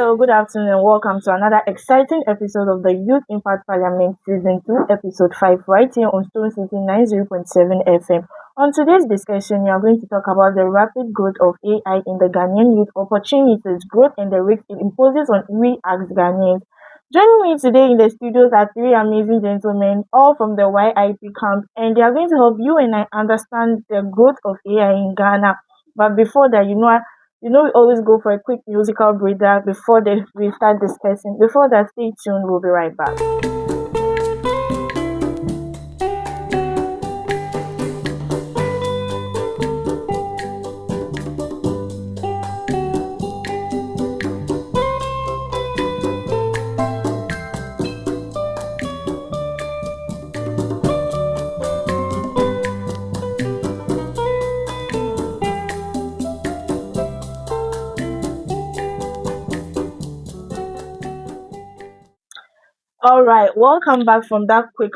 Hello, good afternoon, and welcome to another exciting episode of the Youth Impact Parliament Season 2, Episode 5, right here on Stone City 90.7 FM. On today's discussion, we are going to talk about the rapid growth of AI in the Ghanaian youth, opportunities, growth, and the risk it imposes on we as Ghanaians. Joining me today in the studios are three amazing gentlemen, all from the YIP camp, and they are going to help you and I understand the growth of AI in Ghana. But before that, we always go for a quick musical breather before we start discussing. Before that, stay tuned. We'll be right back. All right, welcome back from that quick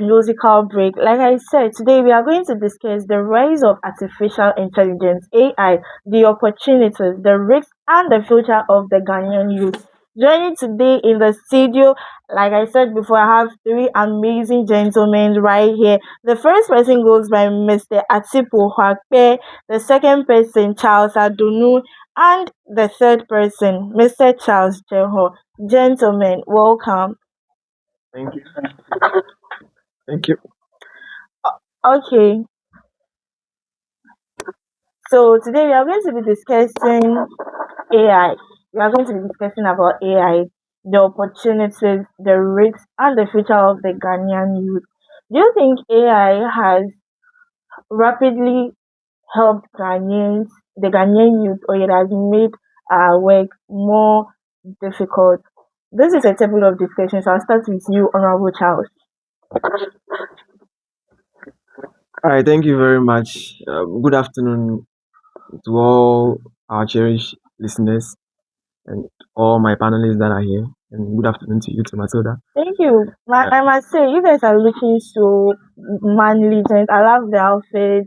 musical break. Like I said, today we are going to discuss the rise of artificial intelligence, AI, the opportunities, the risks, and the future of the Ghanaian youth. Joining today in the studio, like I said before, I have three amazing gentlemen right here. The first person goes by Mr. Atipo Hwakpe, the second person, Charles Adunu, and the third person, Mr. Charles Jeho. Gentlemen, welcome. Thank you. Thank you. Okay, so today we are going to be discussing AI. We are going to be discussing about AI, the opportunities, the risks, and the future of the Ghanaian youth. Do you think AI has rapidly helped the Ghanaian youth, or it has made our work more difficult? This is a table of discussion, so I'll start with you, Honorable Charles. All right. Thank you very much. Good afternoon to all our cherished listeners and all my panelists that are here. And good afternoon to you, to Matilda. Thank you. I must say, you guys are looking so manly. I love the outfit.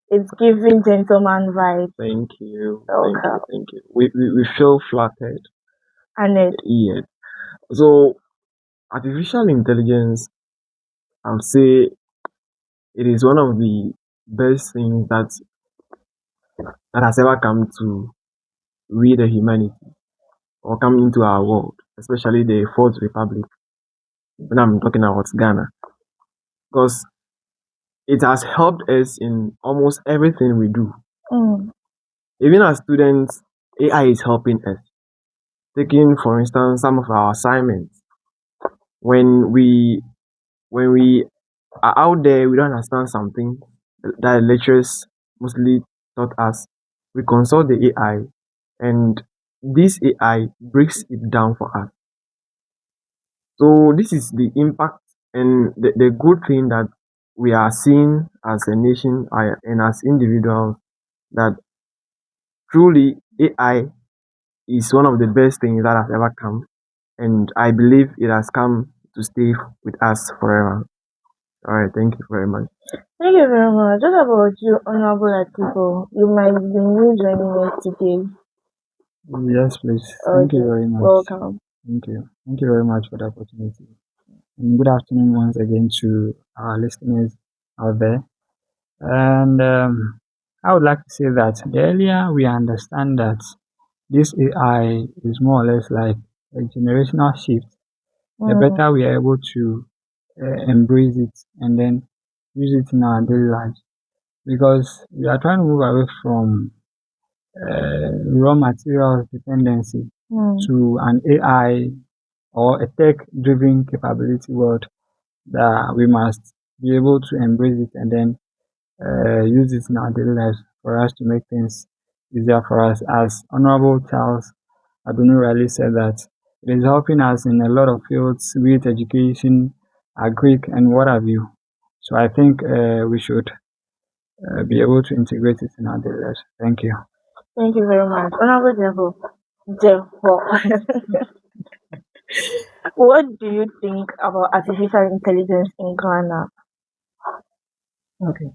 It's giving gentleman vibes. Thank you. Welcome. Thank you. We feel flattered. And it, Yes. So, artificial intelligence, I would say it is one of the best things that has ever come to we the humanity or come into our world, especially the Fourth Republic. When I'm talking about Ghana, because it has helped us in almost everything we do. mm, Even as students, AI is helping us. Taking, for instance, some of our assignments. When we are out there, we don't understand something that lecturers mostly taught us. We consult the AI, and this AI breaks it down for us. So this is the impact and the good thing that we are seeing as a nation and as individuals, that truly AI is one of the best things that has ever come, and I believe it has come to stay with us forever. All right, thank you very much. thank you very much. What about you, Honorable Atiku? You might be new joining us today. Yes, please. Thank you Okay, very much. welcome. Thank you. Thank you very much for the opportunity. And good afternoon once again to our listeners out there. And I would like to say that the earlier we understand that this AI is more or less like a generational shift, the Mm, better we are able to embrace it and then use it in our daily lives. Because we are trying to move away from raw materials dependency mm, to an AI or a tech-driven capability world, that we must be able to embrace it and then use it in our daily lives for us to make things easier for us. As Honorable Charles Adunu Riley said, that it is helping us in a lot of fields, be it education, agric, and what have you. So I think we should be able to integrate it in our daily lives. Thank you. thank you very much. Honorable Jeho. What do you think about artificial intelligence in Ghana? Okay,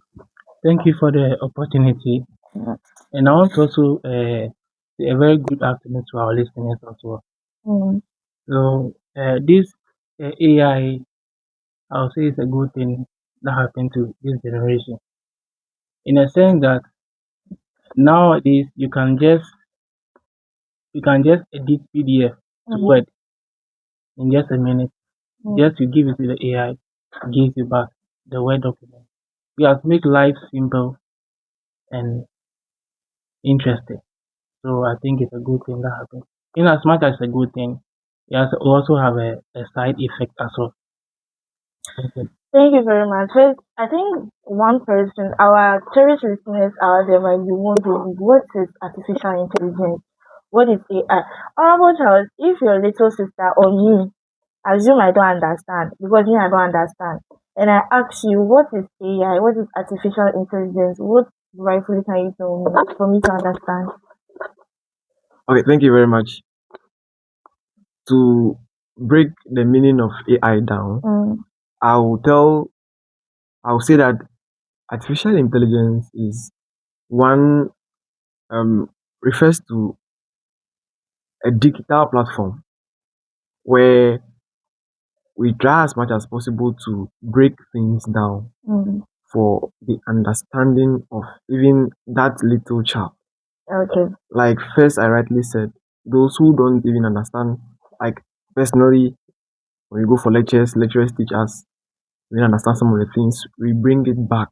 thank you for the opportunity. Mm, And I want to also say a very good afternoon to our listeners as well. Mm. So this AI, I'll say, is a good thing that happened to this generation, in a sense that nowadays you can just edit PDF to Mm. Word in just a minute. Mm. Just you give it to the AI, it gives you back the Word document. We have to make life simple and interesting. So I think it's a good thing that happened. In as much as a good thing, it has also have a side effect as well. Okay. Thank you very much. First, I think one person, our tourist listeners out there might be wondering, what is artificial intelligence? What is AI? Honorable Charles, if your little sister or me, assume I don't understand, because me, I don't understand, and I ask you, what is AI? What is artificial intelligence? What rightfully can you tell me for me to understand? Okay, thank you very much. To break the meaning of AI down, Mm. I will tell I will say that artificial intelligence is one refers to a digital platform where we try as much as possible to break things down Mm. for the understanding of even that little child. Okay. Like first I rightly said, those who don't even understand, like personally, when we go for lecturers teach us, we understand some of the things, we bring it back.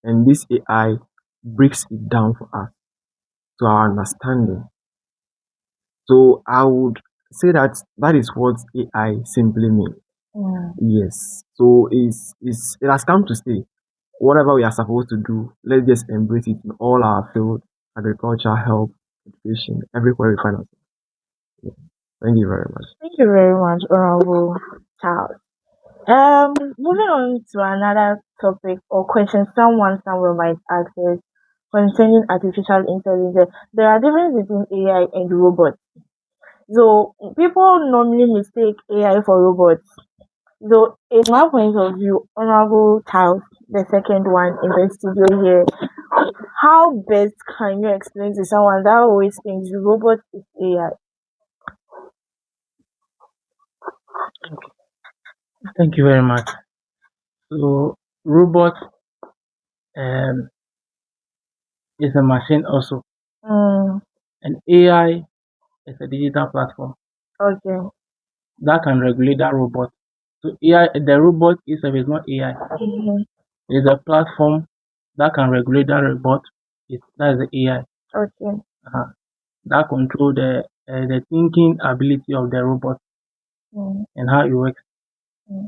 And this AI breaks it down for us to our understanding. So I would say that that is what AI simply means. Mm. Yes. So it has come to stay. Whatever we are supposed to do, let's just embrace it in all our fields, agriculture, health, education, everywhere we find ourselves. Yeah. Thank you very much. Thank you very much, Honorable Charles. Moving on to another topic or question someone somewhere might ask is concerning artificial intelligence. There are differences between AI and robots. So people normally mistake AI for robots. So in my point of view, Honorable Charles, the second one in the studio here, how best can you explain to someone that always thinks robot is AI? Thank you very much. So robot um, is a machine also, Mm, and AI is a digital platform okay. that can regulate that robot. So AI, the robot itself is not AI. Mhm. It's a platform that can regulate that robot. That is the AI. Okay. Uh, that control the thinking ability of the robot Mm, and how it works. mm.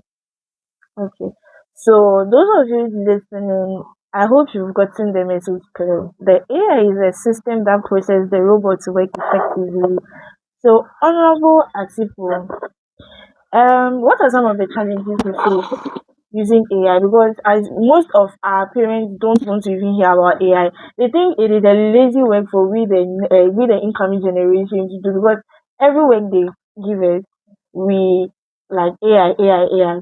Okay. So those of you listening, I hope you've gotten the message clear. The AI is a system that processes the robot to work effectively. So Honorable Atipu, what are some of the challenges you face using AI? Because as most of our parents don't want to even hear about AI, they think it is a lazy work for we the incoming generation to do, because every work they give us, we like AI.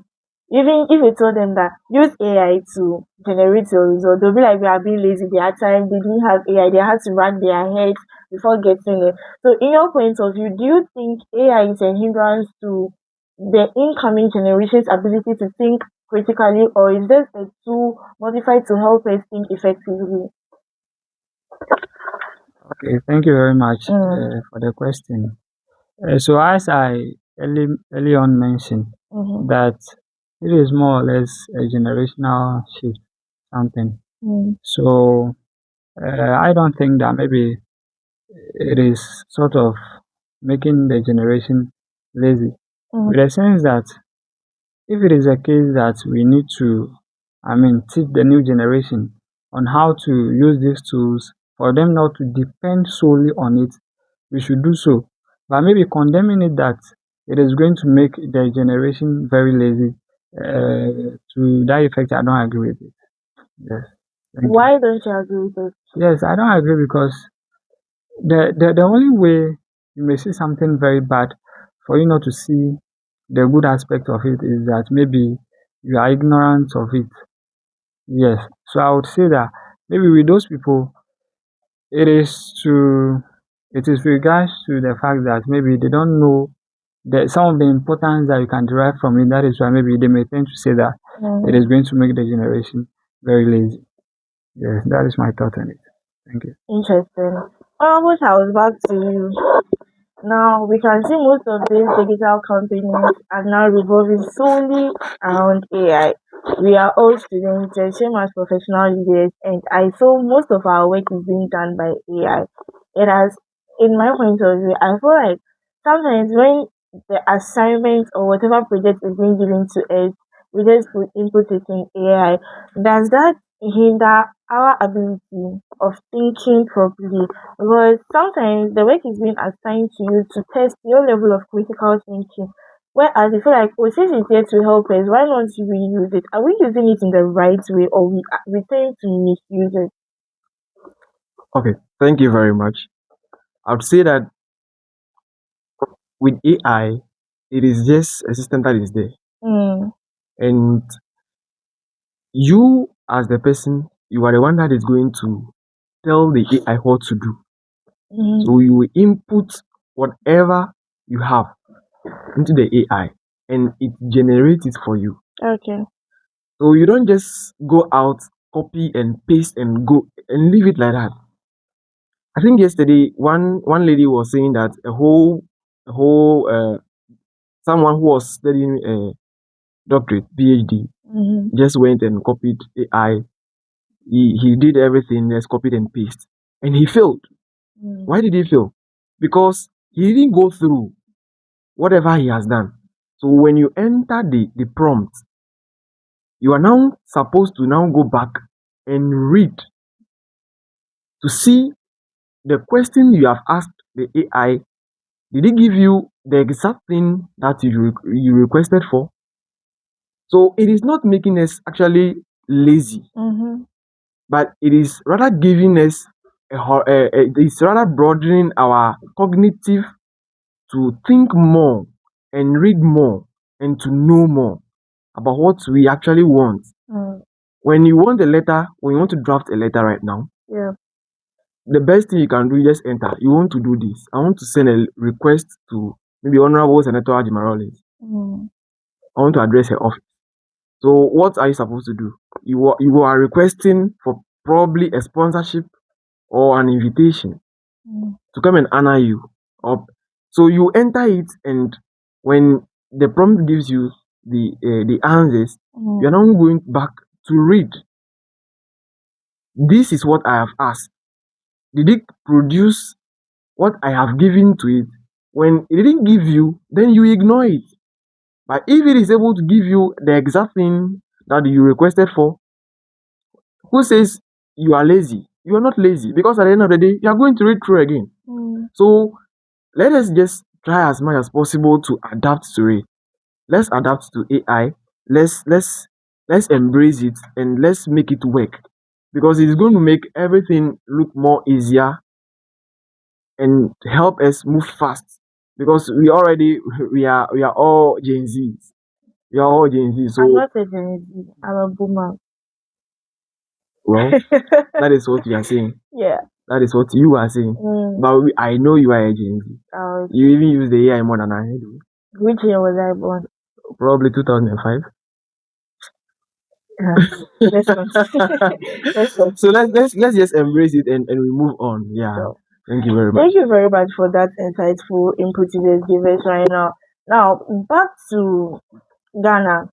Even if you told them that use AI to generate your result, they'll be like, we are being lazy. They had time, they didn't have AI, they had to run their heads before getting it. So, in your point of view, do you think AI is a hindrance to the incoming generation's ability to think critically, or is just a tool modified to help us think effectively? Okay, thank you very much Mm. for the question. So as I early on mentioned, Mm-hmm. that it is more or less a generational shift, something. Mm. So I don't think that maybe it is sort of making the generation lazy, Mm. with the sense that if it is a case that we need to, teach the new generation on how to use these tools for them not to depend solely on it, we should do so. But maybe condemning it that it is going to make the generation very lazy, to that effect, I don't agree with it. Yes. Thank you. Why don't you agree with it? Yes, I don't agree because the only way you may see something very bad for you not to see the good aspect of it is that maybe you are ignorant of it. Yes. So I would say that maybe with those people, it is to it is regards to the fact that maybe they don't know some of the importance that you can derive from it. That is why maybe they may tend to say that it is going to make the generation very lazy. Yes, that is my thought on it. Thank you. Interesting. What I was back to you. Now we can see most of these digital companies are now revolving solely around AI. We are all students, the same as professional leaders, and I saw most of our work is being done by AI. It has, in my point of view, I feel like sometimes when the assignment or whatever project is being given to us, we just put input it in AI. Does that hinder our ability of thinking properly? Because sometimes the work is being assigned to you to test your level of critical thinking. Whereas I feel like, oh, since it's here to help us, why not we use it? Are we using it in the right way, or we tend to misuse it? Okay, thank you very much. I would say that with AI, it is just a system that is there. Mm. And you, as the person, you are the one that is going to tell the AI what to do. Mm. So you will input whatever you have into the AI and it generates it for you. Okay. So you don't just go out, copy and paste and go and leave it like that. I think yesterday one lady was saying that a whole someone who was studying a doctorate, PhD, just went and copied AI. He did everything, just copied and paste. And he failed. Why did he fail? Because he didn't go through whatever he has done. So when you enter the prompt, you are now supposed to now go back and read to see the question you have asked the AI. Did it give you the exact thing that you requested for? So it is not making us actually lazy, but it is rather giving us it's rather broadening our cognitive to think more and read more and to know more about what we actually want. When you want when you want to draft a letter right now, Yeah. the best thing you can do is just enter. You want to do this. I want to send a request to maybe Honorable Senator Ajimaroli. I want to address her office. So what are you supposed to do? You are requesting for probably a sponsorship or an invitation to come and honor you. So you enter it, and when the prompt gives you the answers, you are now going back to read. This is what I have asked. Did it produce what I have given to it? When it didn't give you, then you ignore it. But if it is able to give you the exact thing that you requested for, who says you are lazy? You are not lazy, because at the end of the day, you are going to read through again. So let us just try as much as possible to adapt to it. Let's adapt to AI. Let's embrace it and let's make it work, because it's going to make everything look more easier and help us move fast. Because we are all Gen Zs. We are all Gen Z. I'm So not a Gen Z. I'm a boomer. well, that is what you are saying. Yeah. That is what you are saying. But I know you are a Gen Z. You even use the AI more than I do. Which year was I born? Probably 2005. Let's continue. Let's continue. So let's just embrace it and we move on. Yeah. So, Thank you very much. thank you very much for that insightful input you just gave us right now. Now, back to Ghana.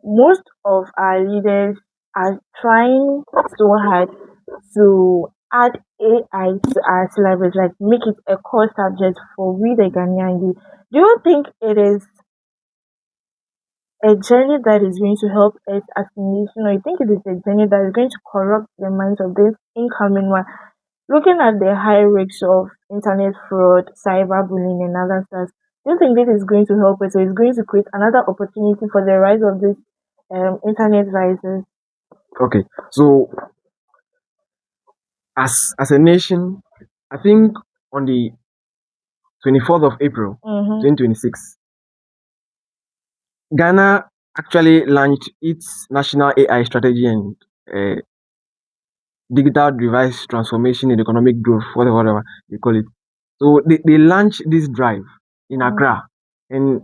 Most of our leaders are trying so hard to add AI to our syllabus, like make it a core subject for we the Ghanaian youth. Do you think it is a journey that is going to help us as a nation, or you think it is a journey that is going to corrupt the minds of this incoming one? Looking at the high rates of internet fraud, cyberbullying, and other stuff, do you think this is going to help us, or is going to create another opportunity for the rise of this internet vices? Okay. So as a nation, I think on the 24th of April, 2026, Ghana actually launched its national AI strategy and digital device transformation and economic growth, whatever you call it. So they launched this drive in Accra. and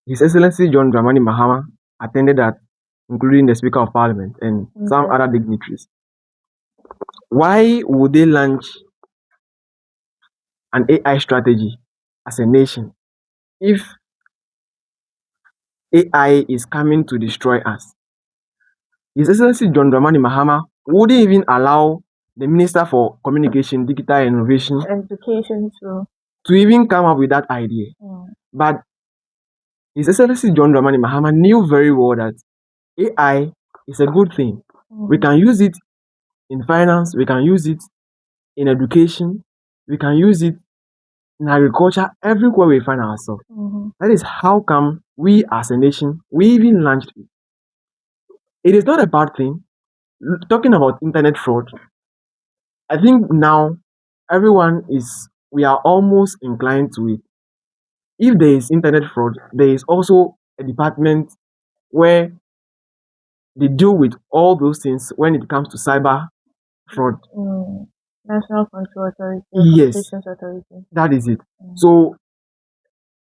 His Excellency John Dramani Mahama attended that, including the Speaker of Parliament and some Okay. other dignitaries. Why would they launch an AI strategy as a nation if AI is coming to destroy us? His Excellency John Dramani Mahama wouldn't even allow the Minister for Communication, Digital Innovation Education too. to even come up with that idea. But His Excellency John Dramani Mahama knew very well that AI is a good thing. We can use it in finance, we can use it in education, we can use it in agriculture, everywhere we find ourselves. That is how come we as a nation, we even launched it. It is not a bad thing. Talking about internet fraud, I think now we are almost inclined to it. If there is internet fraud, there is also a department where they deal with all those things when it comes to cyber fraud. National Control Authority. Yes, Communications Authority. that is it. So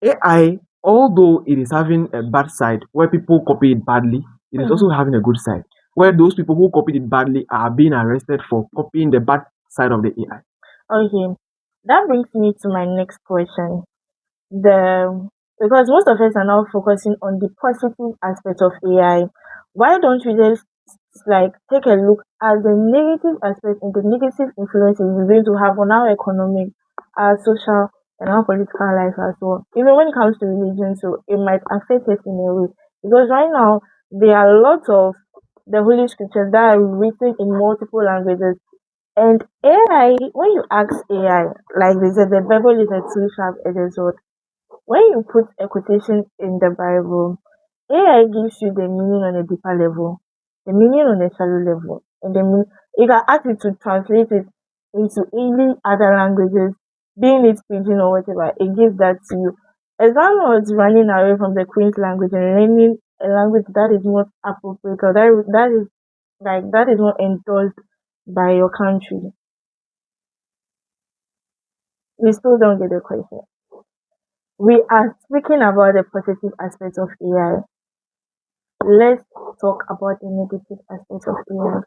AI, although it is having a bad side where people copy it badly, it is also having a good side where those people who copied it badly are being arrested for copying the bad side of the AI. Okay, that brings me to my next question. Because most of us are now focusing on the positive aspect of AI, why don't we just like take a look at the negative aspect and the negative influences it's going to have on our economic, our social, and our political life as well. Even when it comes to religion, so it might affect us in a way. Because right now there are lots of the holy scriptures that are written in multiple languages. And AI, when you ask AI, like they said, the Bible is a two-sharp-edged sword. When you put a quotation in the Bible, AI gives you the meaning on a deeper level, the meaning on a shallow level, and then you can ask it to translate it into any other languages, being it pidgin or whatever. It gives that to you. As long as running away from the Queen's language and learning a language that is not appropriate or that is not endorsed by your country, we still don't get the question. We are speaking about the positive aspects of AI. Let's talk about the negative aspects of AI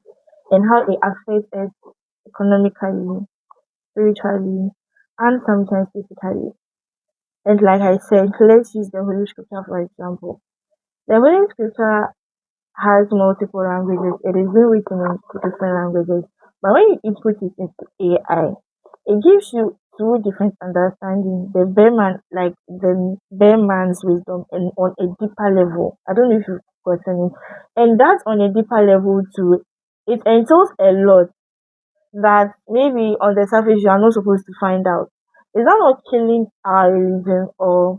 and how it affects us economically, spiritually, and sometimes physically. And like I said, let's use the Holy Scripture for example. The Holy Scripture has multiple languages. It is being written in different languages. But when you input it into AI, it gives you two different understandings. The bare man's wisdom and on a deeper level. I don't know if you've gotten it. And that on a deeper level too, it entails a lot that maybe on the surface you are not supposed to find out. Is that not killing our religion or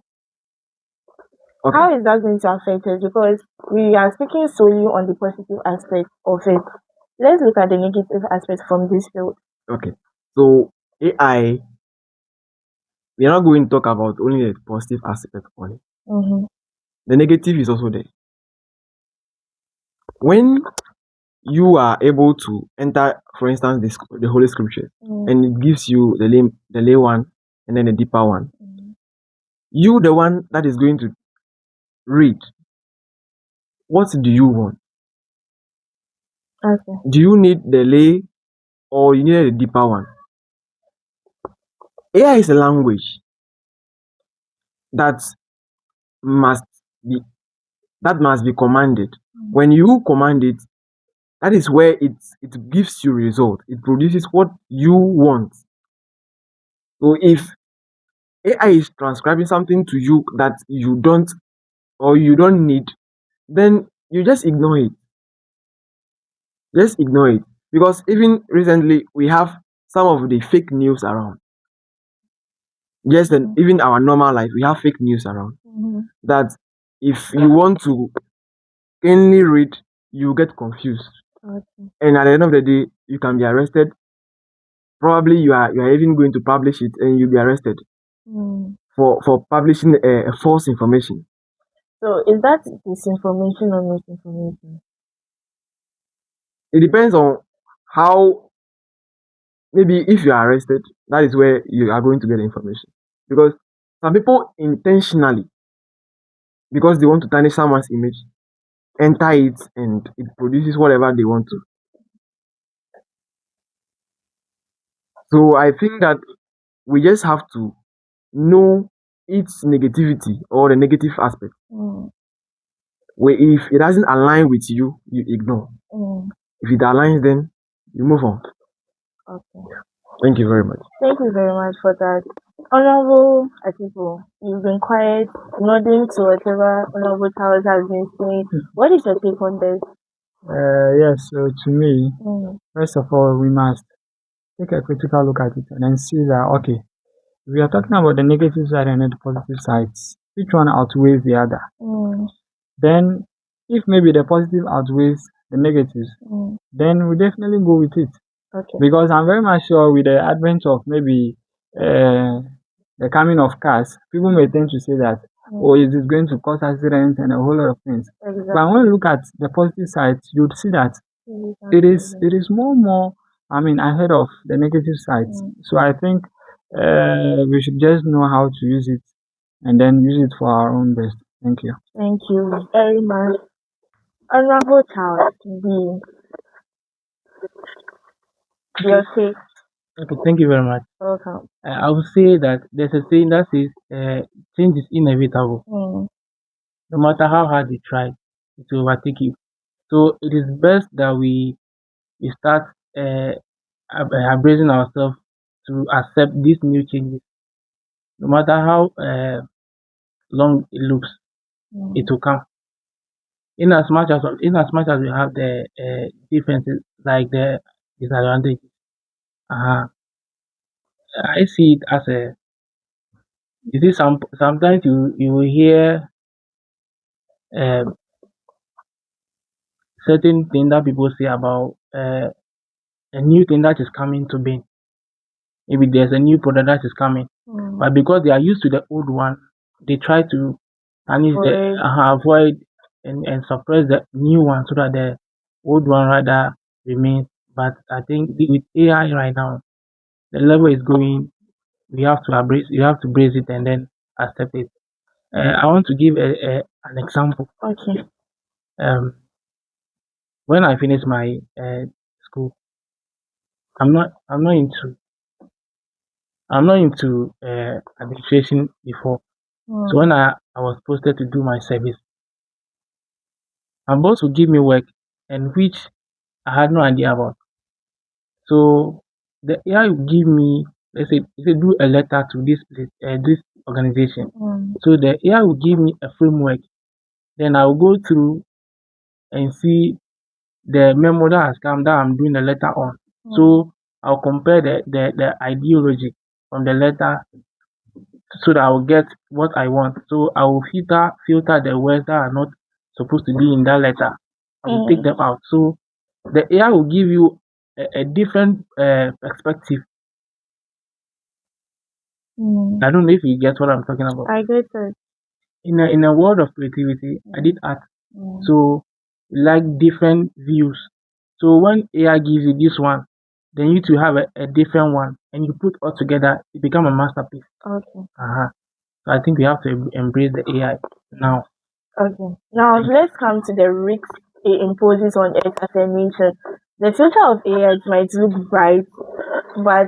Okay. how is that going to affect us? Because we are speaking solely on the positive aspect of it. Let's look at the negative aspect from this field. Okay. So AI, we are not going to talk about only the positive aspect only. The negative is also there. When you are able to enter, for instance, the Holy Scripture, and it gives you the lay one and then the deeper one. You, the one that is going to read, what do you want? Okay. Do you need the lay or you need the deeper one? AI is a language that must be commanded. When you command it, that is where it gives you result. It produces what you want. So if AI is transcribing something to you that you don't or you don't need, then you just ignore it. Just ignore it. Because even recently we have some of the fake news around. Yes, and even our normal life, we have fake news around. That if you want to only read, you get confused. Okay. And at the end of the day, you can be arrested. Probably you are even going to publish it and you'll be arrested for publishing a false information. So is that disinformation or misinformation? It depends on how, maybe if you are arrested, that is where you are going to get information. Because some people intentionally because they want to tarnish someone's image, enter it and it produces whatever they want to. So I think that we just have to know its negativity or the negative aspect. Where if it doesn't align with you, you ignore. If it aligns, then you move on. Okay. Thank you very much. Thank you very much for that. Honorable Atiku, you've been quiet, nodding to whatever Honorable Towers has been saying. What is your take on this? Yes, so to me, first of all, we must take a critical look at it and then see that, okay, we are talking about the negative side and the positive sides. Which one outweighs the other? Then, if maybe the positive outweighs the negatives, then we definitely go with it. Okay. Because I'm very much sure with the advent of maybe the coming of cars, people may tend to say that, oh, it is going to cause accidents and a whole lot of things. Exactly. But when you look at the positive side, you'd see that it is more ahead of the negative sides. So I think we should just know how to use it and then use it for our own best. Thank you. Thank you very much. Honorable Towers, your take. Okay, thank you very much. Welcome. I would say that there's a saying that says change is inevitable. No matter how hard you try, it will overtake you. So it is best that we start embracing ourselves to accept these new changes. No matter how long it looks, it will come. In as much as we have the differences, like the disadvantages, I see it as a. You see, sometimes you will hear certain thing that people say about a new thing that is coming to being. Maybe there's a new product that is coming, but because they are used to the old one, they try to avoid and suppress the new one so that the old one rather remains. But I think with AI right now, the level is going. We have to embrace. You have to brace it and then accept it. I want to give an example. Okay. When I finished my school, I'm not into administration before. So when I was posted to do my service, my boss would give me work and which I had no idea about. So the AI will give me, let's say do a letter to this place, this organization. So the AI will give me a framework. Then I will go through and see the memo that has come that I'm doing the letter on. So I'll compare the ideology from the letter so that I will get what I want. So I will filter the words that are not supposed to be in that letter. I will take them out. So the AI will give you a different perspective. I don't know if you get what I'm talking about. I get it. In a world of creativity, I did art. So like different views. So when AI gives you this one, then you to have a different one and you put all together, it become a masterpiece. Okay. So I think we have to embrace the AI now. Okay. Now let's come to the risks it imposes on us as a nation. The future of AI might look bright, but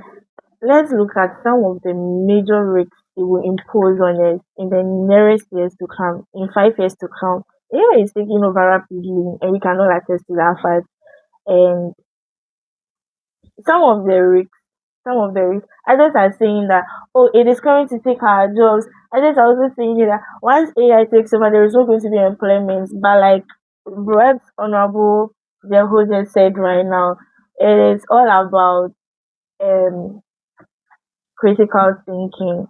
let's look at some of the major risks it will impose on us in the nearest years to come, in 5 years to come. AI is taking over rapidly, and we cannot attest to that fact. And some of the risks, others are saying that, oh, it is going to take our jobs. Others are also saying that once AI takes over, there is not going to be employment. But like what Honorable Jeho just said right now, it is all about critical thinking.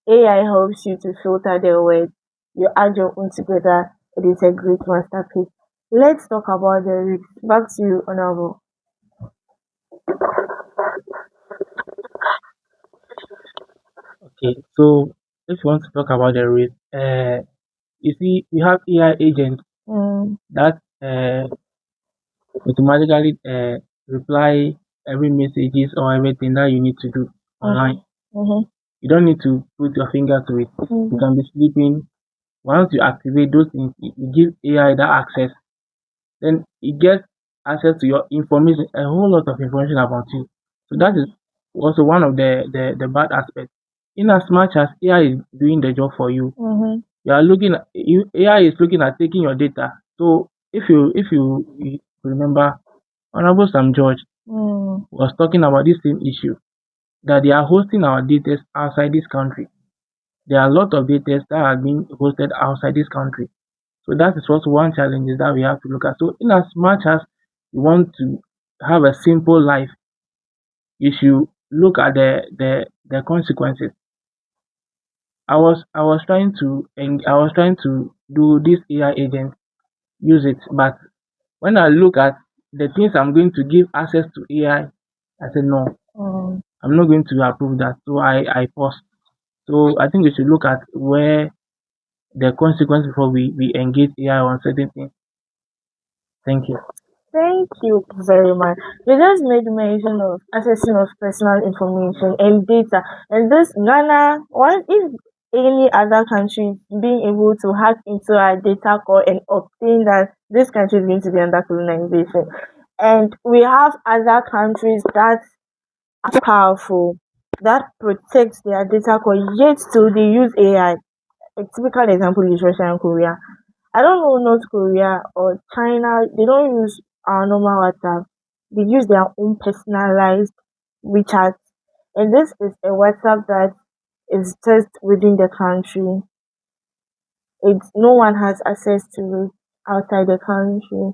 AI helps you to filter the words. You add your own together. It is a great masterpiece. Let's talk about the risks. Back to you, Honorable. Okay, so if you want to talk about the risk, you see, we have AI agents that automatically reply every messages or everything that you need to do online. You don't need to put your finger to it. You can be sleeping once you activate those things, you give AI that access, then it gets access to your information, a whole lot of information about you. So that is also one of the bad aspects. In as much as AI is doing the job for you, AI is looking at taking your data. So if you remember, Honorable Sam George was talking about this same issue, that they are hosting our data outside this country. There are a lot of data that are being hosted outside this country. So that is also one challenge that we have to look at. So in as much as you want to have a simple life, you should look at the consequences. I was trying to do this AI agent, use it, but when I look at the things I'm going to give access to AI, I said no, I'm not going to approve that. So I paused. So I think we should look at where the consequence before we engage AI on certain things. Thank you. Thank you very much. You just made mention of accessing of personal information and data. And this Ghana, one if any other country being able to hack into our data core and obtain that this country is going to be under colonization. And we have other countries that are powerful, that protect their data core, yet still they use AI. A typical example is Russia and Korea. I don't know North Korea or China, they don't use our normal WhatsApp. They use their own personalized WeChat. And this is a WhatsApp that is just within the country. It's no one has access to it outside the country.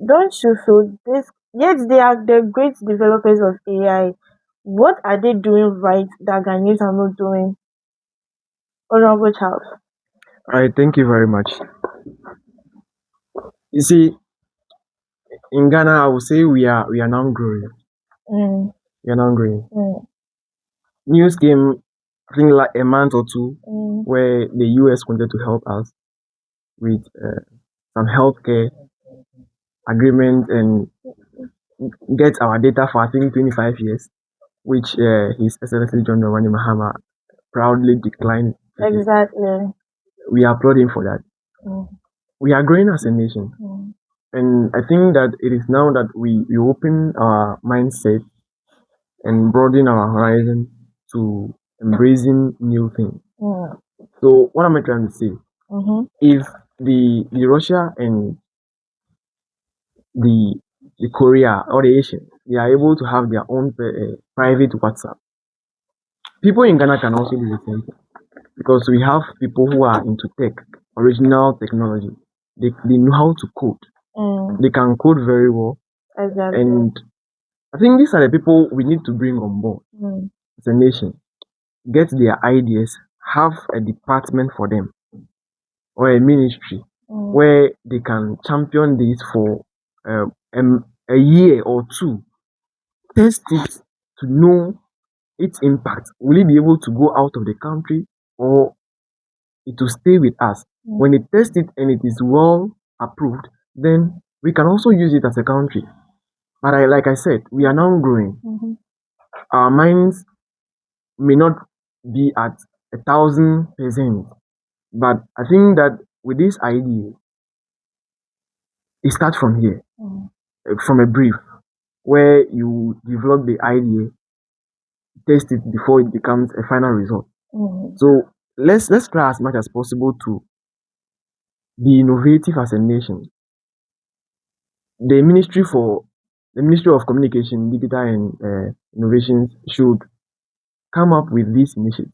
Don't you feel this? Yet they are the great developers of AI. What are they doing right that Ghanaians are not doing? Honorable Charles. All right, thank you very much. You see, in Ghana, I would say we are now growing. Mm, We are now growing. mm, News came, I think, like a month or two, mm, where the US wanted to help us with some healthcare agreement and get our data for I think 25 years, which His Excellency John Dramani Mahama proudly declined. exactly. We applaud him for that. Mm, We are growing as a nation, mm, and I think that it is now that we open our mindset and broaden our horizon to embracing new things. mm, So what am I trying to say? mhm, If the Russia and the Korea or the Asian, they are able to have their own private WhatsApp, people in Ghana can also do the same thing, because we have people who are into tech, original technology. They know how to code. mm, They can code very well, exactly. and I think these are the people we need to bring on board Mm, as a nation. Get their ideas, have a department for them or a ministry mm, where they can champion this for a year or two, test it to know its impact. Will it be able to go out of the country, or it will stay with us? mm, When they test it and it is well approved, then we can also use it as a country. But like I said, we are now growing. mhm, Our minds may not be at 1,000%, but I think that with this idea, it starts from here, mm, from a brief, where you develop the idea, test it before it becomes a final result. mm, So let's try as much as possible to be innovative as a nation. The Ministry of Communication, Digital and Innovations should come up with this initiative.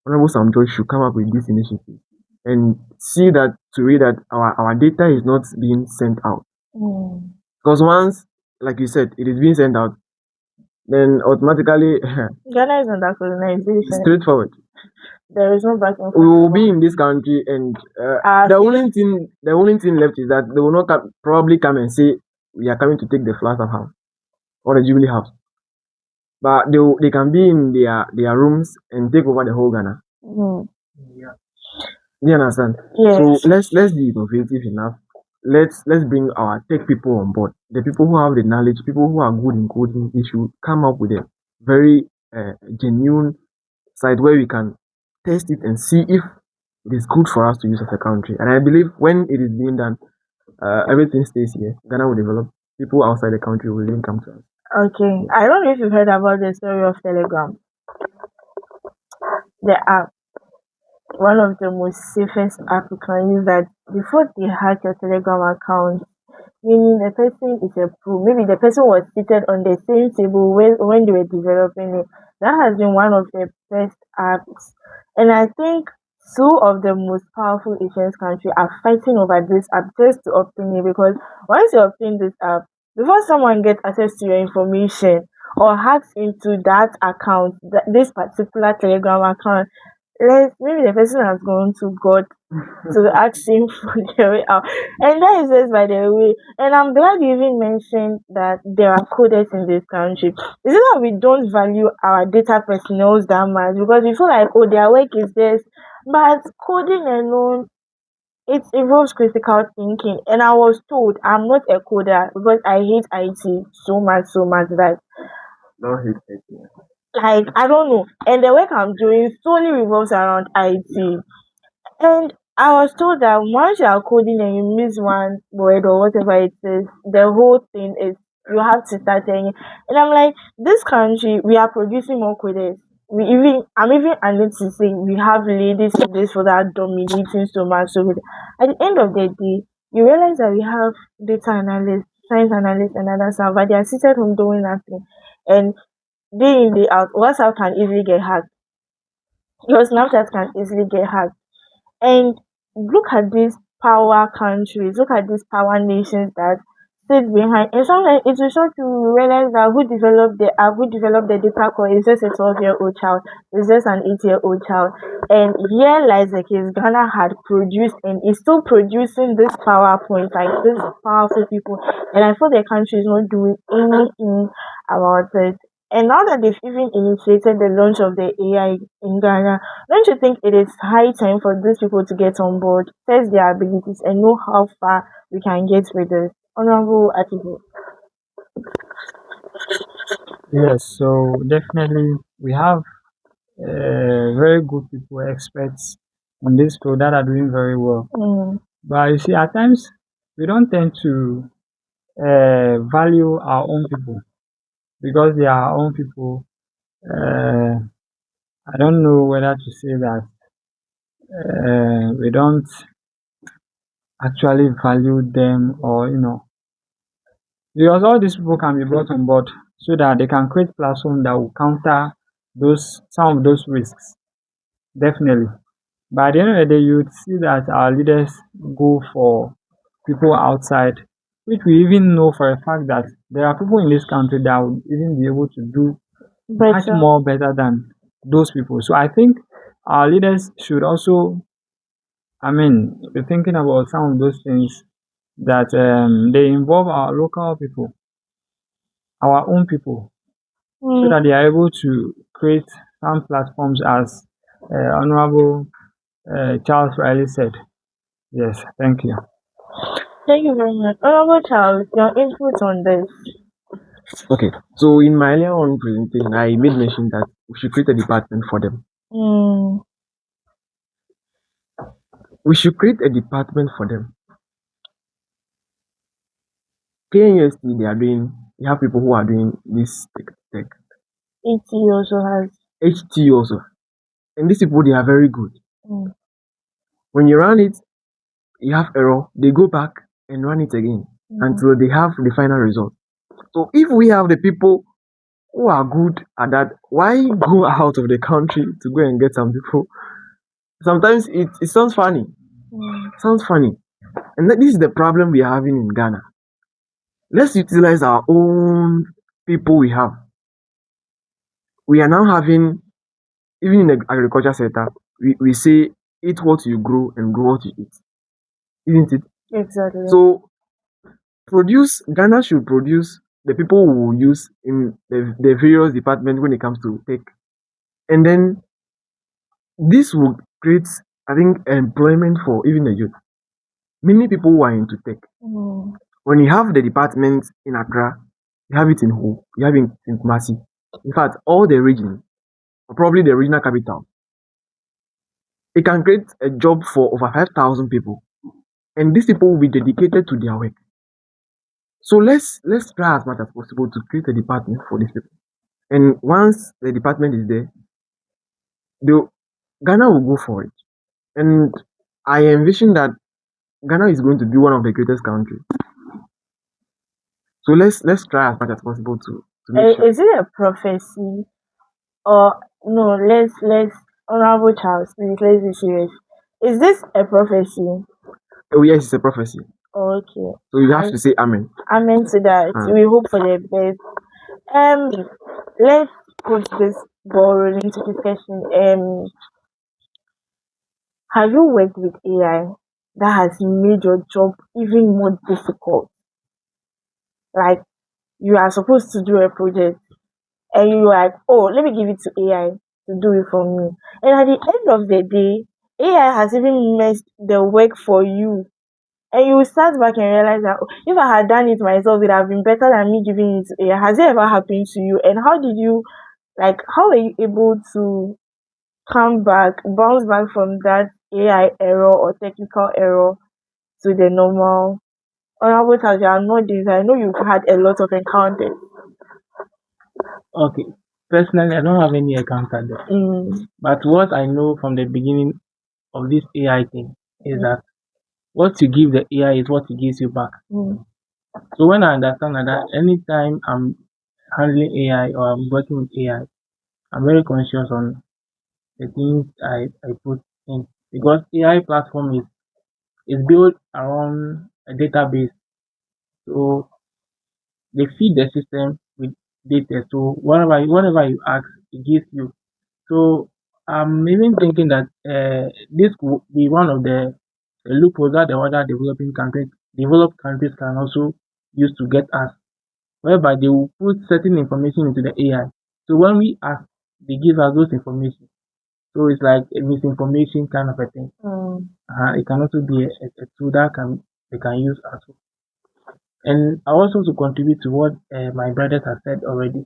Honorable Sam George should come up with this initiative and see that to read that our data is not being sent out. mm. Because once, like you said, it is being sent out, then automatically Ghana is under colonization. straightforward. There is no back and We will forth. be in this country, and Ah, the only thing left is that they will not probably come and say we are coming to take the Flagstaff House or the Jubilee House, but they can be in their rooms and take over the whole Ghana. mm, Yeah. Do you understand? yes. So let's be innovative enough. Let's bring our tech people on board. The people who have the knowledge, people who are good in coding, they should come up with a very genuine site where we can test it and see if it is good for us to use as a country. And I believe when it is being done, everything stays here. Ghana will develop. People outside the country will then come to us. Okay, I don't know if you've heard about the story of Telegram. The app, one of the most safest app you can use, that before they hack your Telegram account, meaning the person is a pro. Maybe the person was seated on the same table when they were developing it. That has been one of the best apps. And I think two of the most powerful Asian countries are fighting over this app just to obtain it, because once you obtain this app, before someone gets access to your information or hacks into that account, this particular Telegram account, maybe the person has gone to God to ask him for the way out. And that is just by the way. And I'm glad you even mentioned that there are coders in this country. Is it that we don't value our data personnel that much? Because we feel like, oh, their work is this. But coding alone, it involves critical thinking. And I was told I'm not a coder because I hate IT so much that, Don't hate it. like, I don't know. And the work I'm doing solely revolves around IT. And I was told that once you are coding and you miss one word or whatever it is, the whole thing is, you have to start saying. And I'm like, this country, we are producing more coders. I'm even unable to say we have ladies in this for that dominating so much. So at the end of the day, you realize that we have data analysts, science analysts, and other stuff, but they are seated home doing nothing. And day in, day out, WhatsApp can easily get hacked. Your Snapchat can easily get hacked. And look at these power countries, look at these power nations that sit behind. And sometimes it will shock you to realize that who developed the app, who developed the data core is just a 12-year-old child, it's just an 8-year-old child. And here lies the case, Ghana had produced and is still producing this PowerPoint, like these powerful people. And I feel the country is not doing anything about it. And now that they've even initiated the launch of the AI in Ghana, don't you think it is high time for these people to get on board, test their abilities, and know how far we can get with this? Honorable Atiku. Yes, so definitely we have very good people, experts on this field that are doing very well. But you see, at times we don't tend to value our own people because they are our own people. I don't know whether to say that we don't actually value them, or because all these people can be brought on board so that they can create platforms that will counter some of those risks. Definitely. But at the end of the day, you would see that our leaders go for people outside, which we even know for a fact that there are people in this country that would even be able to do much more better than those people. So I think our leaders should also, be thinking about some of those things that they involve our local people, our own people, so that they are able to create some platforms as Honorable Charles Riley said. Yes, thank you. Thank you very much. Honorable Charles, your input on this. Okay, so in my earlier on presentation, I made mention that we should create a department for them. We should create a department for them. KNUST, they have people who are doing this tech. HT also has. HT also. And these people, they are very good. When you run it, you have error, they go back and run it again until they have the final result. So if we have the people who are good at that, why go out of the country to go and get some people? Sometimes it sounds funny. Sounds funny. And this is the problem we are having in Ghana. Let's utilize our own people we have. We are now having, even in the agriculture sector, we say eat what you grow and grow what you eat. Isn't it? Exactly. So Ghana should produce the people who will use in the various departments when it comes to tech. And then this will create, I think, employment for even the youth. Many people who are into tech. When you have the department in Accra, you have it in Ho, you have it in Kumasi. In fact, all the regions, or probably the regional capital, It can create a job for over 5,000 people, and these people will be dedicated to their work. So let's try as much as possible to create a department for these people. And once the department is there, the Ghana will go for it. And I envision that Ghana is going to be one of the greatest countries. So let's try as much as possible to make sure. Is it a prophecy or no? Let's honorable Charles, please let's be serious. Is this a prophecy? Oh yes, it's a prophecy. Okay. So you have to say amen. Amen to that. We hope for the best. Let's put this ball rolling to discussion. Have you worked with AI that has made your job even more difficult? Like you are supposed to do a project and you're like, oh, let me give it to AI to do it for me. And at the end of the day, AI has even messed the work for you. And you will start back and realize that, "Oh, if I had done it myself, it would have been better than me giving it to AI." Has it ever happened to you? And how were you able to bounce back from that AI error or technical error to the normal? Honorable Taz, you are not this. I know you've had a lot of encounters. Okay. Personally, I don't have any encounter there. But what I know from the beginning of this AI thing is that what you give the AI is what it gives you back. So when I understand that anytime I'm handling AI or I'm working with AI, I'm very conscious on the things I put in, because AI platform is built around a database. So they feed the system with data. So whatever you ask, it gives you. So I'm even thinking that this could be one of the loopholes that the other developed countries can also use to get us, whereby they will put certain information into the AI. So when we ask, they give us those information. So it's like a misinformation kind of a thing. It can also be a tool that they can use as well. And I also to contribute to what my brothers have said already.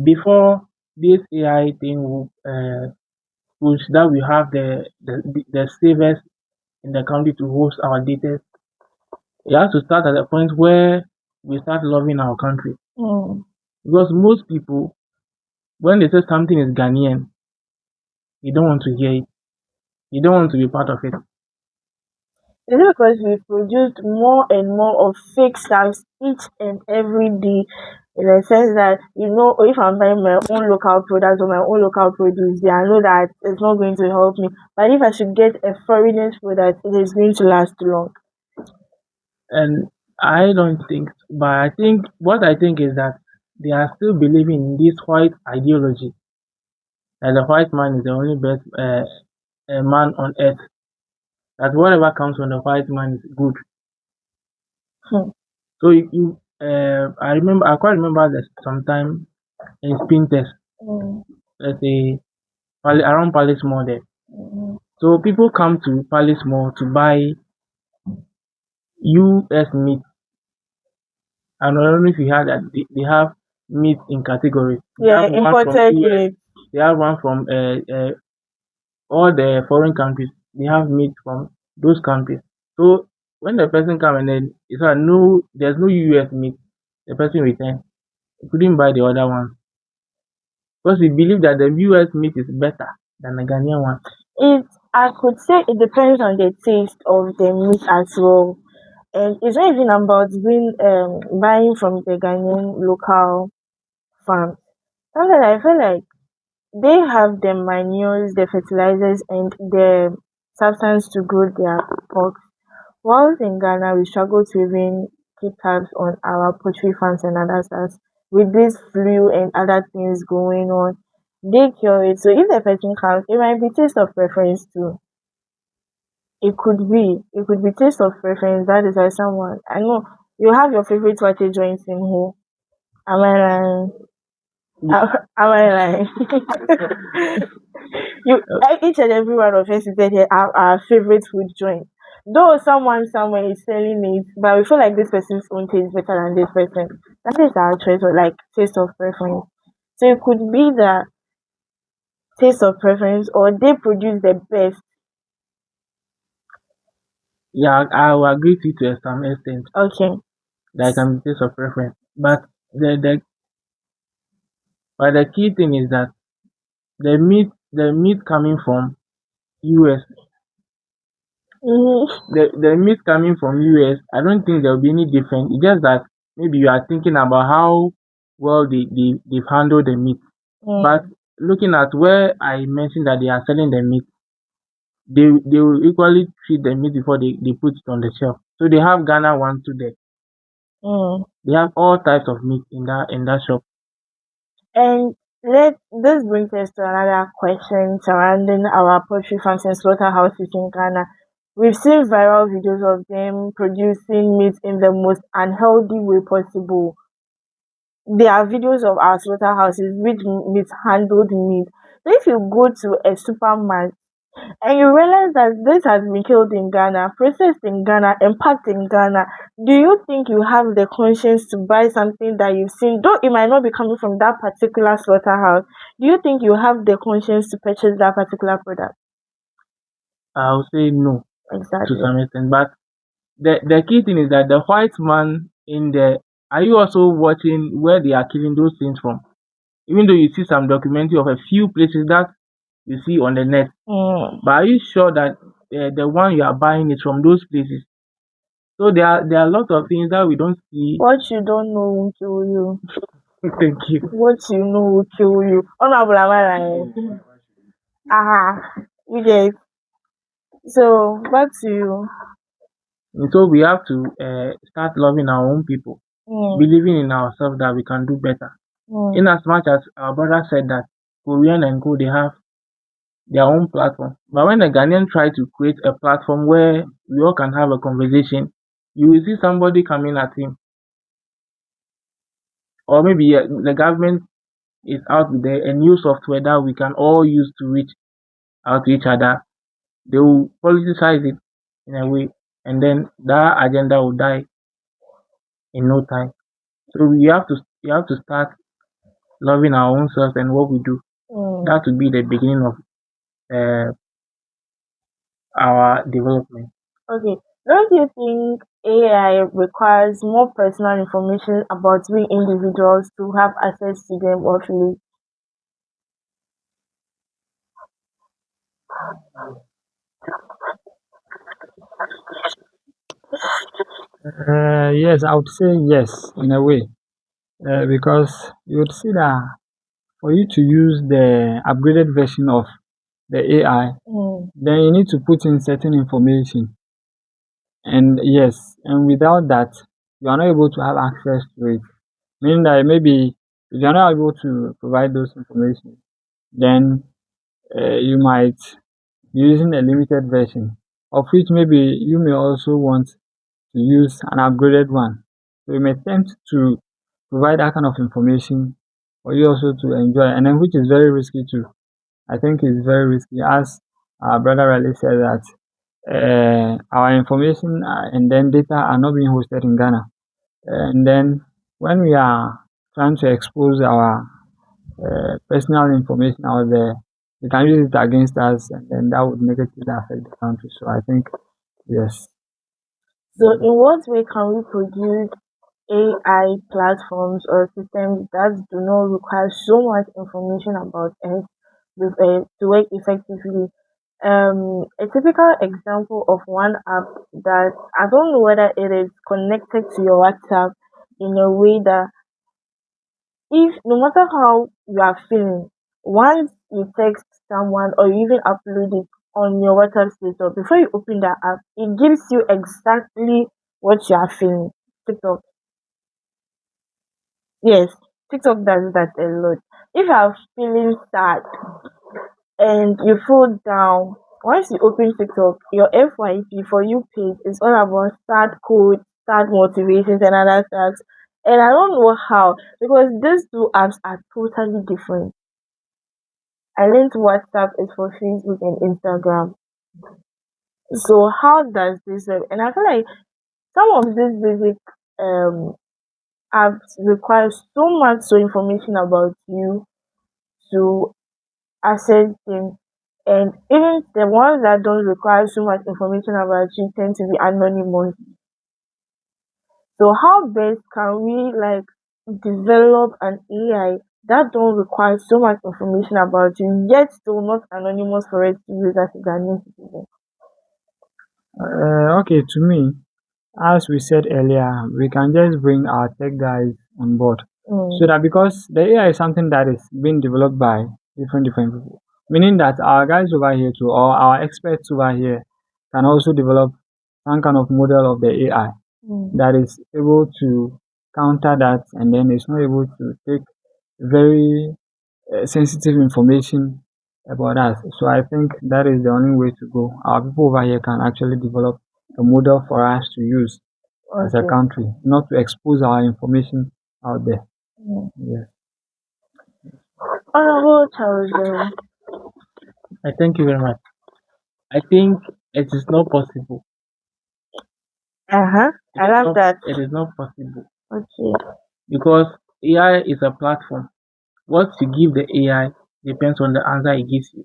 Before this AI thing will push that we have the savers in the country to host our data, it has to start at a point where we start loving our country. Because most people, when they say something is Ghanaian, you don't want to hear it. You don't want to be part of it. Is it because we produced more and more of fake stuff each and every day? In the sense that, if I'm buying my own local products or my own local produce, I know that it's not going to help me. But if I should get a foreigner's product, it is going to last long. And I don't think, but what I think is that they are still believing in this white ideology that the white man is the only best man on earth. That whatever comes from the white man is good. So I quite remember that sometime in spin test, let's say around Palace Mall there. So people come to Palace Mall to buy US meat. And I don't know if you heard that they have meat in categories. Yeah, imported meat. They have one from all the foreign countries. They have meat from those countries. So when the person come and then it's like no, there's no US meat, the person return. He couldn't buy the other one because he believed that the US meat is better than the Ghanaian one. I could say it depends on the taste of the meat as well. And it's not even about buying from the Ghanaian local farm. Sometimes I feel like they have the manures, the fertilizers, and the substance to grow their crops. Whilst in Ghana, we struggle to even keep tabs on our poultry farms and other stuff. With this flu and other things going on, they cure it. So if the person comes, it might be taste of preference too. It could be. It could be taste of preference. That is why someone, I know you have your favorite water joints in here. Am I lying? Am I lying? Each and every one of us seated here have our favorite food joint. Though someone somewhere is selling it, but we feel like this person's own taste better than this person. That is our choice, or like taste of preference. So it could be that taste or preference, or they produce the best? Yeah, I will agree with you to some extent. Okay. There can be taste of preference, but the key thing is that the meat coming from US, Mm-hmm. the meat coming from US, I don't think there will be any difference. It's just that maybe you are thinking about how well they've handled the meat. But looking at where I mentioned that they are selling the meat, they will equally treat the meat before they put it on the shelf. So they have Ghana one too there. Mm. They have all types of meat in that shop. And let this brings us to another question surrounding our poultry farms and slaughterhouses in Ghana. We've seen viral videos of them producing meat in the most unhealthy way possible. There are videos of our slaughterhouses which mishandled meat. So if you go to a supermarket and you realize that this has been killed in Ghana, processed in Ghana, and packed in Ghana, do you think you have the conscience to buy something that you've seen, though it might not be coming from that particular slaughterhouse? Do you think you have the conscience to purchase that particular product? I would say no to Exactly. some extent. But the key thing is that the white man in the are you also watching where they are killing those things from? Even though you see some documentary of a few places that you see on the net, but are you sure that the one you are buying is from those places? So there are a lot of things that we don't see. What you don't know will kill you. Thank you. What you know will kill you. Honorable, am I right? You guys. So back to you. And so we have to start loving our own people, Mm, believing in ourselves that we can do better. mm. In as much as our brother said that Korean and Co, they have their own platform. But when the Ghanaian try to create a platform where we all can have a conversation, you will see somebody coming at him. Or maybe the government is out with a new software that we can all use to reach out to each other. They will politicize it in a way, and then that agenda will die in no time. So we have to start loving our own selves and what we do. Mm. That would be the beginning of uh, our development. Okay. Don't you think AI requires more personal information about we individuals to have access to them or to Yes, I would say yes in a way, because you would see that for you to use the upgraded version of the AI, then you need to put in certain information. And yes, and without that, you are not able to have access to it. Meaning that maybe if you're not able to provide those information, then you might be using a limited version, of which maybe you may also want to use an upgraded one. So you may attempt to provide that kind of information for you also to enjoy, and then which is very risky too. I think it's very risky, as our brother Raleigh said that our information and then data are not being hosted in Ghana. And then when we are trying to expose our personal information out there, they can use it against us, and then that would negatively affect the country. So I think yes. so in what way can we produce AI platforms or systems that do not require so much information about us to work effectively? A typical example of one app that I don't know whether it is connected to your WhatsApp in a way that if no matter how you are feeling, once you text someone or you even upload it on your WhatsApp status, before you open that app, it gives you exactly what you are feeling. TikTok. Yes, TikTok does that a lot. If you're feeling sad and you feel down, once you open TikTok, your FYP for you page is all about sad quotes, sad motivations, and other stuff. And I don't know how, because these two apps are totally different. I learned WhatsApp is for Facebook and Instagram. So how does this work? And I feel like some of these basic um apps require so much information about you to access them. And even the ones that don't require so much information about you tend to be anonymous. So how best can we develop an AI that don't require so much information about you, yet still not anonymous for us to use as a Ghanaian citizen? Okay, to me, as we said earlier, we can just bring our tech guys on board. So that because the AI is something that is being developed by different people, meaning that our guys over here too, or our experts over here, can also develop some kind of model of the AI that is able to counter that, and then it's not able to take very sensitive information about us. So I think that is the only way to go. Our people over here can actually develop a model for us to use as a Okay. country, not to expose our information out there. Mm. Yes. Honorable Charles. I thank you very much. I think it is not possible. I love that. It is not possible Okay. because AI is a platform. What you give the AI depends on the answer it gives you.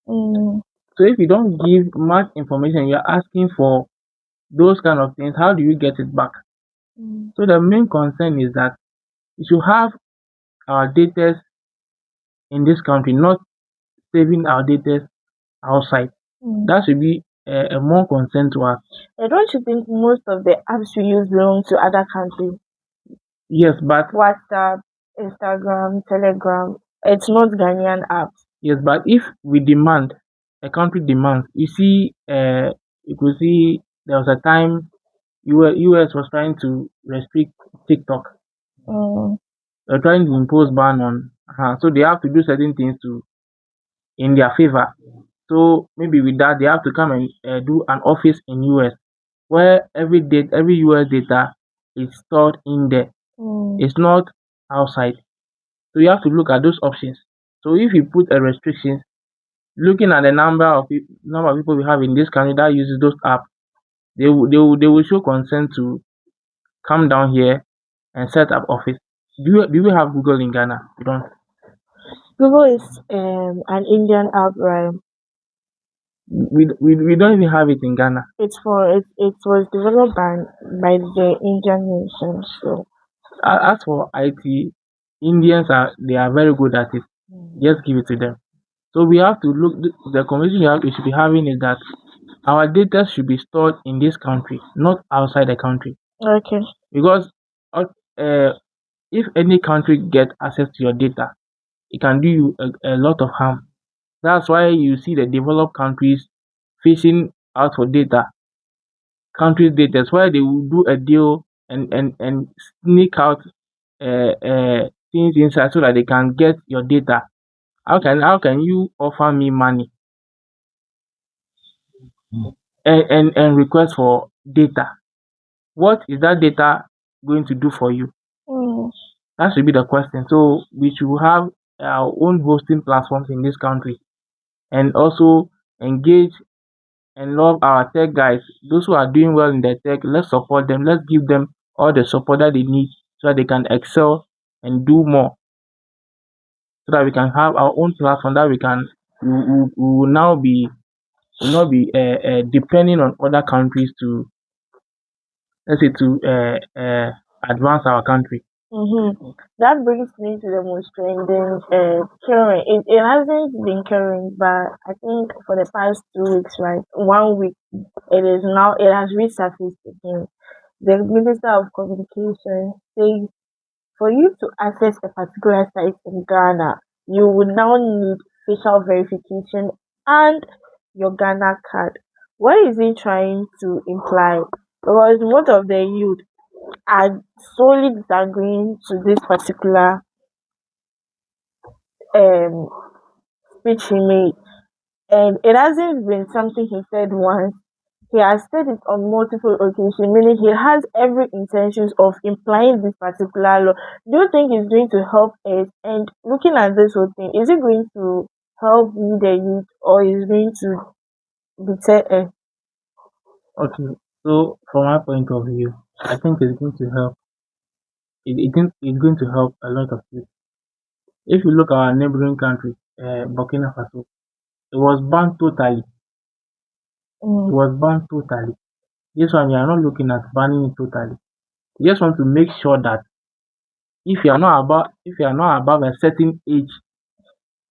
Mm. So if you don't give much information, you're asking for those kind of things, how do you get it back? Mm. So the main concern is that we should have our data in this country, not saving our data outside. Mm. That should be a more concern to us. Don't you think most of the apps we use belong to other countries? Yes, but WhatsApp, Instagram, Telegram. It's not Ghanaian apps. yes, but if we demand, a country demands, you could see there was a time US was trying to restrict TikTok. Mm. They're trying to impose ban on, so they have to do certain things to in their favor. So maybe with that, they have to come and do an office in US where every US data is stored in there. Mm. It's not outside. So you have to look at those options. So if you put a restriction, looking at the number of people we have in this country that uses those apps, they will show concern to come down here and set up office. Do we have Google in Ghana? We don't. Google is an Indian app, right? We don't even have it in Ghana. It was developed by the Indian nation. So As for IT, they are very good at it. Just give it to them. So we have to look. The conversation we should be having is that our data should be stored in this country, not outside the country. okay. Because uh, uh, if any country get access to your data, it can do you a lot of harm. That's why you see the developed countries fishing out for countries' data. That's why they will do a deal and sneak out things inside so that they can get your data. How can you offer me money and request for data? What is that data going to do for you? Mm. That should be the question. So we should have our own hosting platforms in this country and also engage and love our tech guys. Those who are doing well in the tech, let's support them. Let's give them all the support that they need so that they can excel and do more. So that we can have our own platform that we will now be will not be depending on other countries to let's say to advance our country. Mm-hmm. That brings me to the most trending current. It hasn't been current, but I think for the past 2 weeks, right? 1 week, it has resurfaced again. The Minister of Communication says for you to access a particular site in Ghana, you will now need facial verification and your Ghana card. What is he trying to imply? Because most of the youth are solely disagreeing to this particular um speech he made, and it hasn't been something he said once. He has said it on multiple occasions, meaning he has every intentions of implying this particular law. Do you think it's going to help us? And looking at this whole thing, is it going to help we the youth, or is it going to deter us? Okay, so from my point of view, I think it's going to help. It's going to help a lot of people. If you look at our neighboring countries, Burkina Faso. It was banned totally. It Mm. was banned totally. This one we are not looking at banning it totally. We just want to make sure that if you are not above a certain age,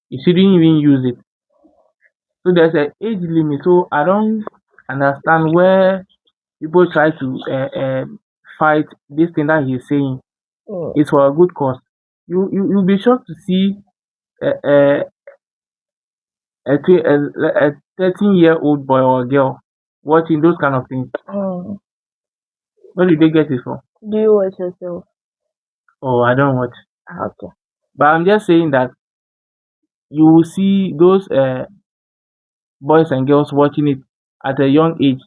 you shouldn't even use it. So there's an age limit. So I don't understand where people try to fight this thing that he's saying. Mm. It's for a good cause. You'll be shocked to see a a a 13-year-old boy or girl watching those kind of things. Mm. Where did they get it from? Do you watch yourself? Oh, I don't watch. Okay. But I'm just saying that you will see those boys and girls watching it at a young age.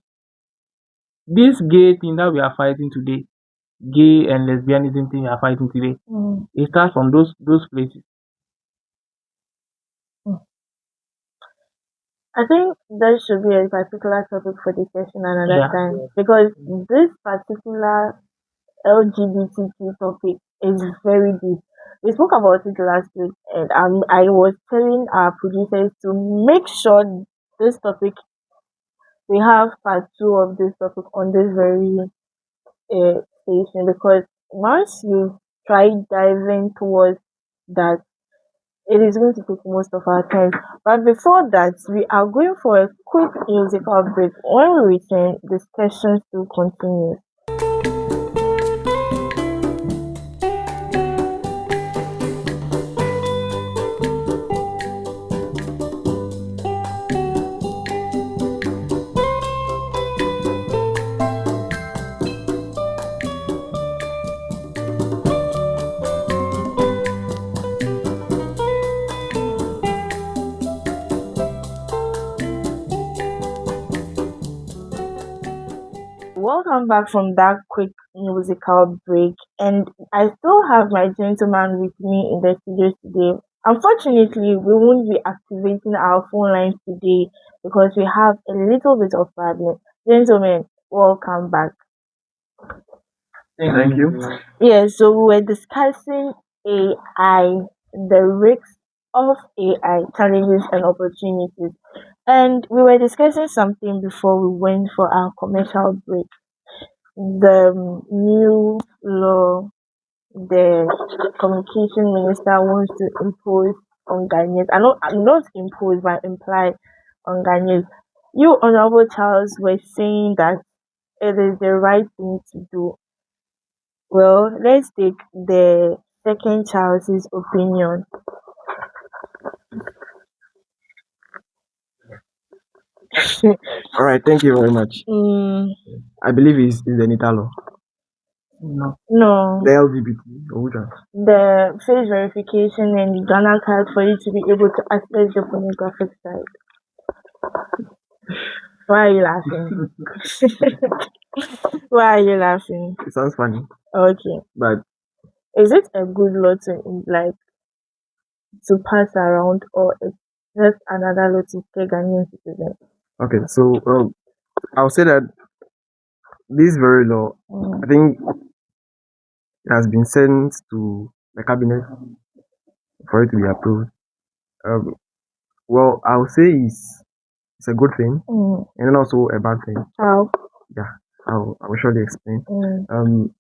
This gay thing that we are fighting today, gay and lesbianism thing we are fighting today, Mm. it starts from those places. Mm. I think there should be a particular topic for discussion another Yeah. time because this particular LGBTQ topic is very deep. We spoke about it last week, and I was telling our producers to make sure this topic we have part two of this topic on this very station because once you try diving towards that, it is going to take most of our time. But before that, we are going for a quick musical break. When we return, discussion still continues. Welcome back from that quick musical break, and I still have my gentleman with me in the studio today. Unfortunately, we won't be activating our phone lines today because we have a little bit of problem. Gentlemen, welcome back. Thank you. Yes, so we were discussing AI, the risks of AI, challenges and opportunities. And we were discussing something before we went for our commercial break. The new law the communication minister wants to impose on Ghanaians. Not impose, but imply on Ghanaians. You, Honorable Charles, were saying that it is the right thing to do. Well, let's take the second Charles's opinion. All right, thank you very much. Mm, I believe it's the Nita law, No. no, the LGBT, or which one? the face verification and the Ghana card for you to be able to access the pornographic site. Why are you laughing? Why are you laughing? It sounds funny, Okay. but Is it a good law to like to pass around or it's just another law to scare Ghanaian citizens? okay. So I'll say that this very law, I Mm. think, it has been sent to the cabinet for it to be approved. Um, well, I'll say it's a good thing Mm. and then also a bad thing. How? Yeah, I will surely explain. Mm.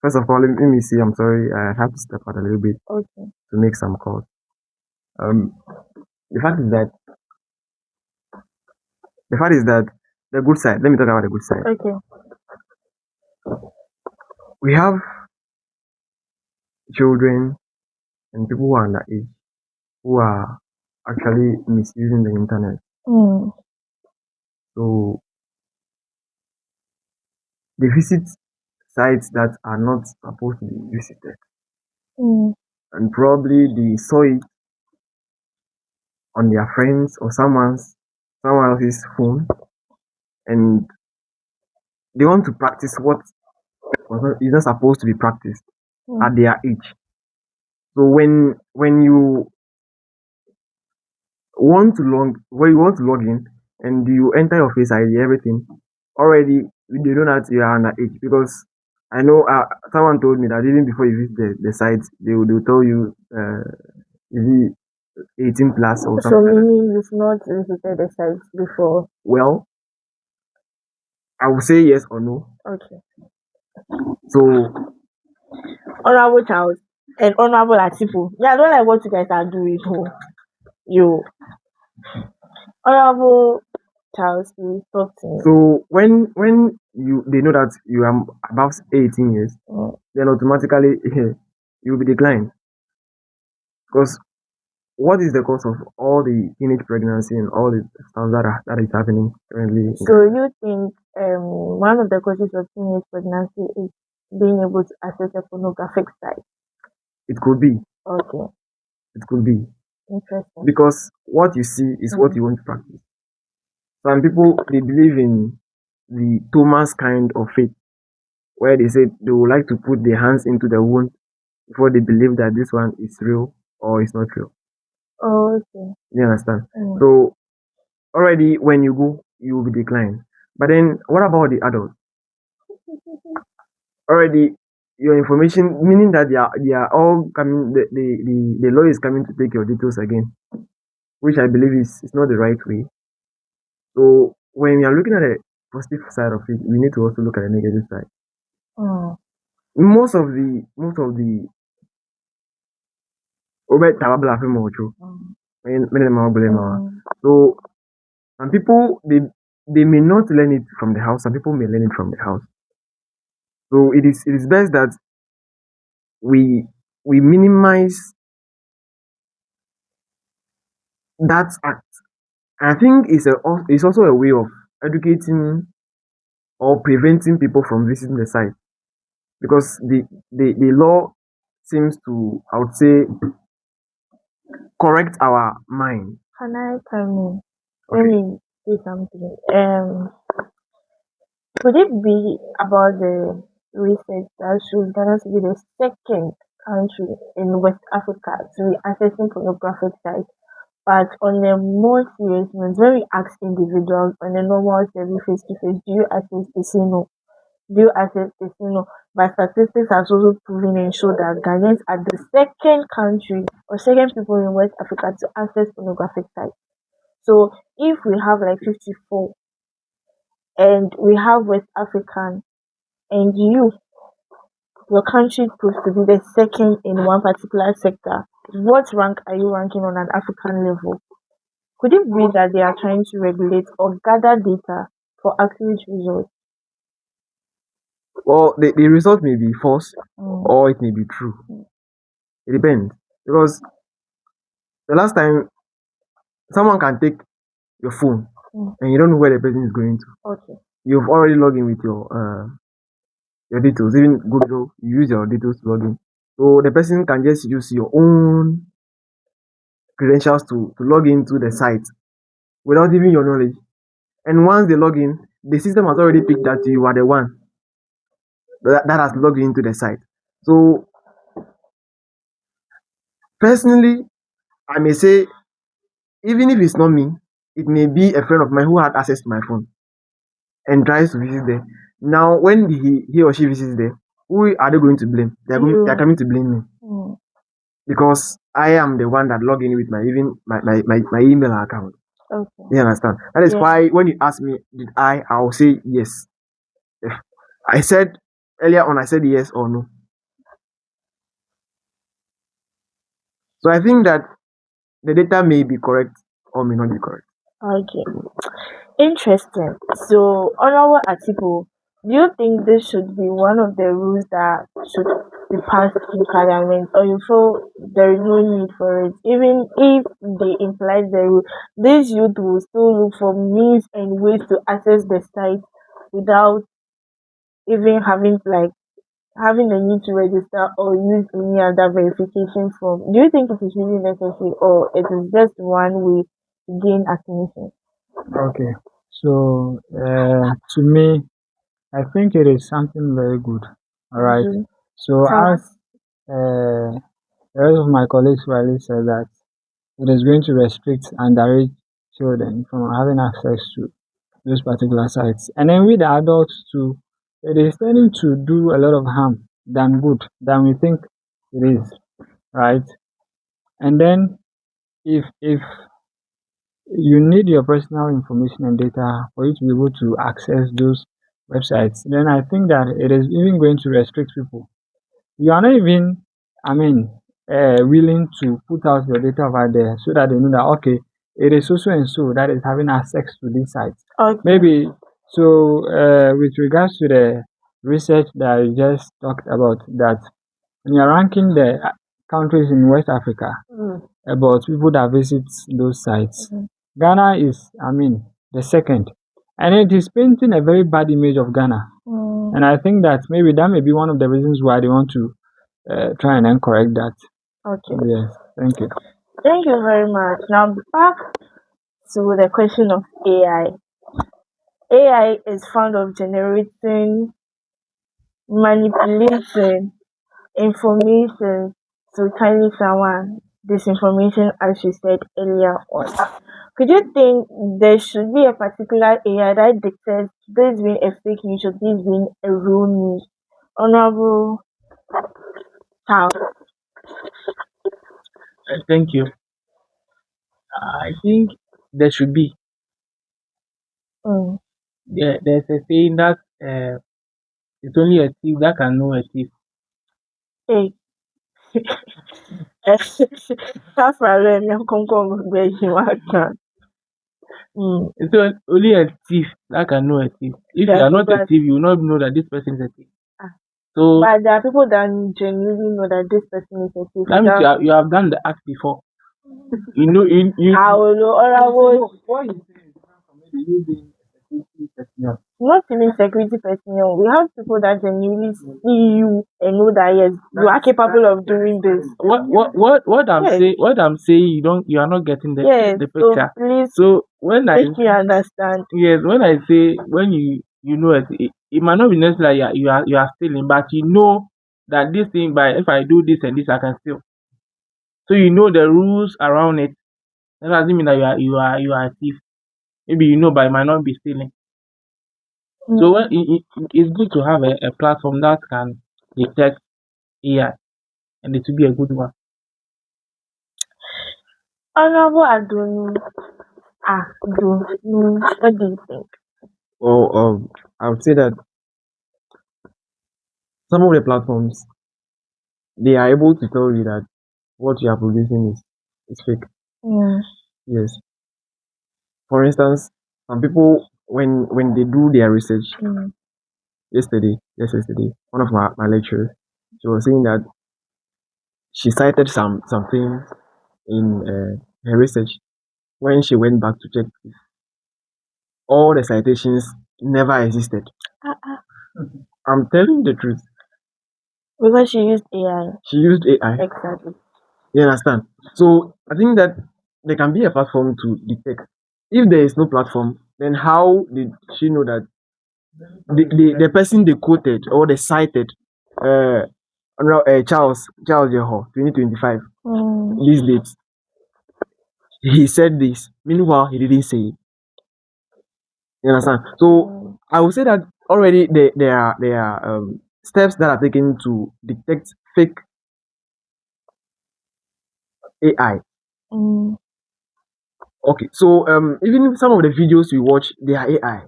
First of all, let me see. I'm sorry, I have to step out a little bit Okay. to make some calls. Um, the fact is that the good side. Let me talk about the good side. Okay. We have children and people who are underage who are actually misusing the internet. Mm. So they visit sites that are not supposed to be visited, Mm. and probably they saw it on their friends or someone else's phone, and they want to practice what is not supposed to be practiced at Mm. their age. So when you want to log in and you enter your face ID, everything already, they know that you are underage, because I know someone told me that even before you visit the site, they will tell you is it 18 plus or So something like that. meaning you've not visited the site before. Well, I will say yes or no. Okay. So Honorable Charles and Honorable Atipu. Yeah, I don't like what you guys are doing. Oh. You. Honorable Charles, please talk to me. so when they know that you are above 18 years, Mm. then automatically you will be declined. Because what is the cause of all the teenage pregnancy and all the stuff that is happening currently? So you think one of the causes of teenage pregnancy is being able to access a pornographic site? It could be. Okay, It could be. interesting. Because what you see is what you want to practice. Some people they believe in the Thomas kind of faith, where they say they would like to put their hands into the wound before they believe that this one is real or it's not real. Okay. You understand? Mm. So already when you go, you will be declined. But then what about the adults? Already your information, meaning that they are all coming, the law is coming to take your details again, which I believe is not the right way. So when we are looking at the positive side of it, we need to also look at the negative side. Mm. Most of the so some people they may not learn it from the house, some people may learn it from the house. So it is best that we we minimize that act. And I think it's also a way of educating or preventing people from visiting the site, because the law seems to, I would say, correct our mind. Can I come in? Let Okay. me say something. Could it be about the research that shows Ghana to be the second country in West Africa to be accessing pornographic sites? But on a more serious note, when we ask individuals on a normal survey face to face, do you access? They say no. Do you access? They say no. But statistics has also proven and show that Ghanaians are the second country or second people in West Africa to access pornographic sites. So if we have like 54 and we have West African and your country proves to be the second in one particular sector, what rank are you ranking on an African level? Could it be that they are trying to regulate or gather data for accurate results? Well, the result may be false Mm. or it may be true. It depends. Because the last time someone can take your phone Mm. and you don't know where the person is going to. Okay. You've already logged in with your details. Even Google, you use your details to log in. So the person can just use your own credentials to log into the site without even your knowledge. And once they log in, the system has already picked that you are the one that has logged into the site. So personally, I may say, even if it's not me, it may be a friend of mine who had access to my phone and tries to visit there. Now, when he or she visits there, who are they going to blame? They're coming to blame me, Mm. because I am the one that log in with my email account. Okay. You understand? That is Yeah. why when you ask me, did I'll say yes. If I said earlier on, I said yes or no. So I think that the data may be correct or may not be correct. Okay. Interesting. So, Honorable Atiku, do you think this should be one of the rules that should be passed in Parliament, or you feel there is no need for it? Even if they imply the rule, this youth will still look for means and ways to access the site without even having the need to register or use any other verification form. Do you think it is really necessary, or it is just one way to gain admission? Okay. So to me, I think it is something very good. All right. Mhm. So Tell as us. the rest of my colleagues rightly said that it is going to restrict underage children from having access to those particular sites. And then with the adults too, it is tending to do a lot of harm than good than we think it is, right? And then if you need your personal information and data for you to be able to access those websites, then I think that it is even going to restrict people. You are not even, I mean, willing to put out your data over there so that they know that, okay, it is so and so that is having access to this site. Okay. Maybe so. With regards to the research that you just talked about, that when you're ranking the countries in West Africa Mm. about people that visit those sites, Mhm. Ghana is, I mean, the second, and it is painting a very bad image of Ghana. Mm. And I think that maybe that may be one of the reasons why they want to try and then correct that. Okay. Yes, thank you. Thank you very much. Now back to the question of AI. AI is fond of generating, manipulating information to tiny someone disinformation, as you said earlier on. Could you think there should be a particular AI that dictates this being a fake news or this being a real news? Honorable Charles. Thank you. I think there should be. Mm. There's a saying that it's only a thief that can know a thief. Hey. Safra me come where you are. It's only a thief that can know a thief. If you Yes, are not a but thief, you will not know that this person is a thief. ah, So but there are people that genuinely know that this person is a thief that means without you have done the act before. You know, you I will know honorable What you say is different from maybe you being a security personnel. not even security personnel. We have people that genuinely see you and know that yes, you are capable of doing this. what I'm Yes. saying, you are not getting Yes, the so picture. please So when make me understand. yes, when I say when you know it might not be necessarily you are stealing, but you know that this thing, by if I do this and this I can steal. So you know the rules around it. That doesn't mean that you are a thief. Maybe you know, but it might not be stealing. So when it's good to have a platform that can detect AI, and it will be a good one. Honorable Adonu, Adonu, what do you think? Well, I would say that some of the platforms, they are able to tell you that what you are producing is fake. Mm. Yes. For instance, some people when they do their research, Mm. yesterday, one of my lecturers, she was saying that she cited some things in her research. When she went back to check, all the citations never existed. Uh-uh. I'm telling you the truth. Because she used AI. She used AI. Exactly. You understand? So I think that there can be a platform to detect. If there is no platform, then how did she know that the person they quoted or they cited, Charles Jeho 2025, Mm. these dates, he said this. Meanwhile, he didn't say it. You understand? So I would say that already there are steps that are taken to detect fake AI. Mm. Okay, so even some of the videos we watch, they are AI.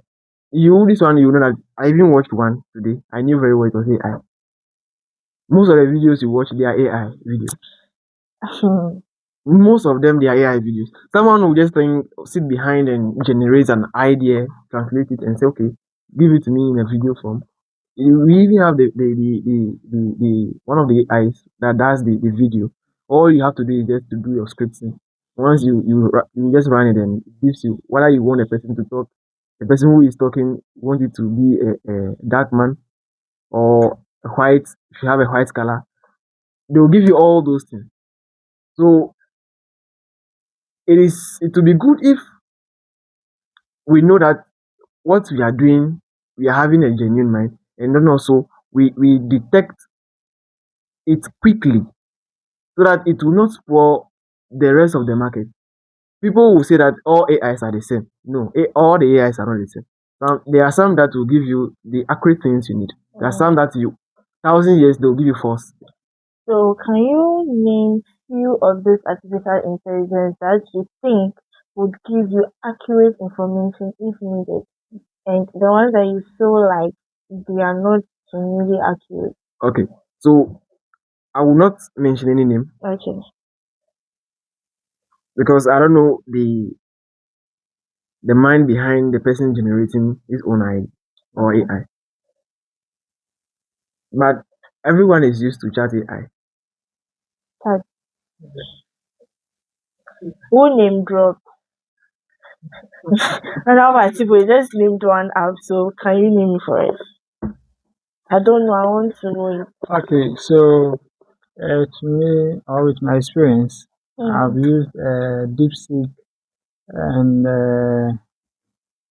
This one, you know that I even watched one today. I knew very well it was AI. Most of the videos you watch, they are AI videos. Most of them, they are AI videos. Someone will just sit behind and generate an idea, translate it, and say, okay, give it to me in a video form. We even have the one of the AIs that does the video. All you have to do is just to do your scripting. Once you just run it and it gives you whether you want a person to talk, the person who is talking want it to be a dark man or a white. If you have a white color, they will give you all those things. So it will be good if we know that what we are doing, we are having a genuine mind, and then also we detect it quickly so that it will not spoil the rest of the market. People will say that all AIs are the same. No, all the AIs are not the same. There are some that will give you the accurate things you need. There are some that you 1,000 years they'll give you false. So can you name few of this artificial intelligence that you think would give you accurate information if needed, and the ones that you feel like they are not really accurate? Okay, so I will not mention any name Okay. because I don't know the mind behind the person generating his own ID or Okay. AI. But everyone is used to chat AI. That who name drop? And how about people just named one app, so can you name it for us? I don't know, I want to know it. Okay, so to me, or with my experience, I've Mm, used DeepSeek and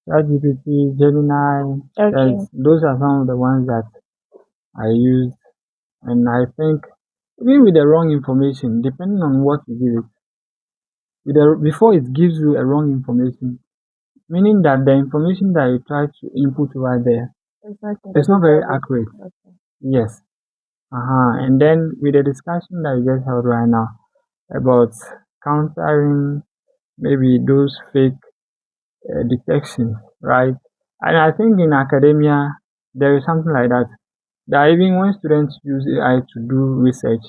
ChatGPT, Gemini. okay. Yes, those are some of the ones that I use, and I think even with the wrong information, depending on what you give it, before it gives you a wrong information, meaning that the information that you try to input right there, It's not it's not very synthesizable. accurate. Okay. Yes. And then with the discussion that we just held right now about countering maybe those fake detection, right? And I think in academia there is something like that. That even when students use AI to do research,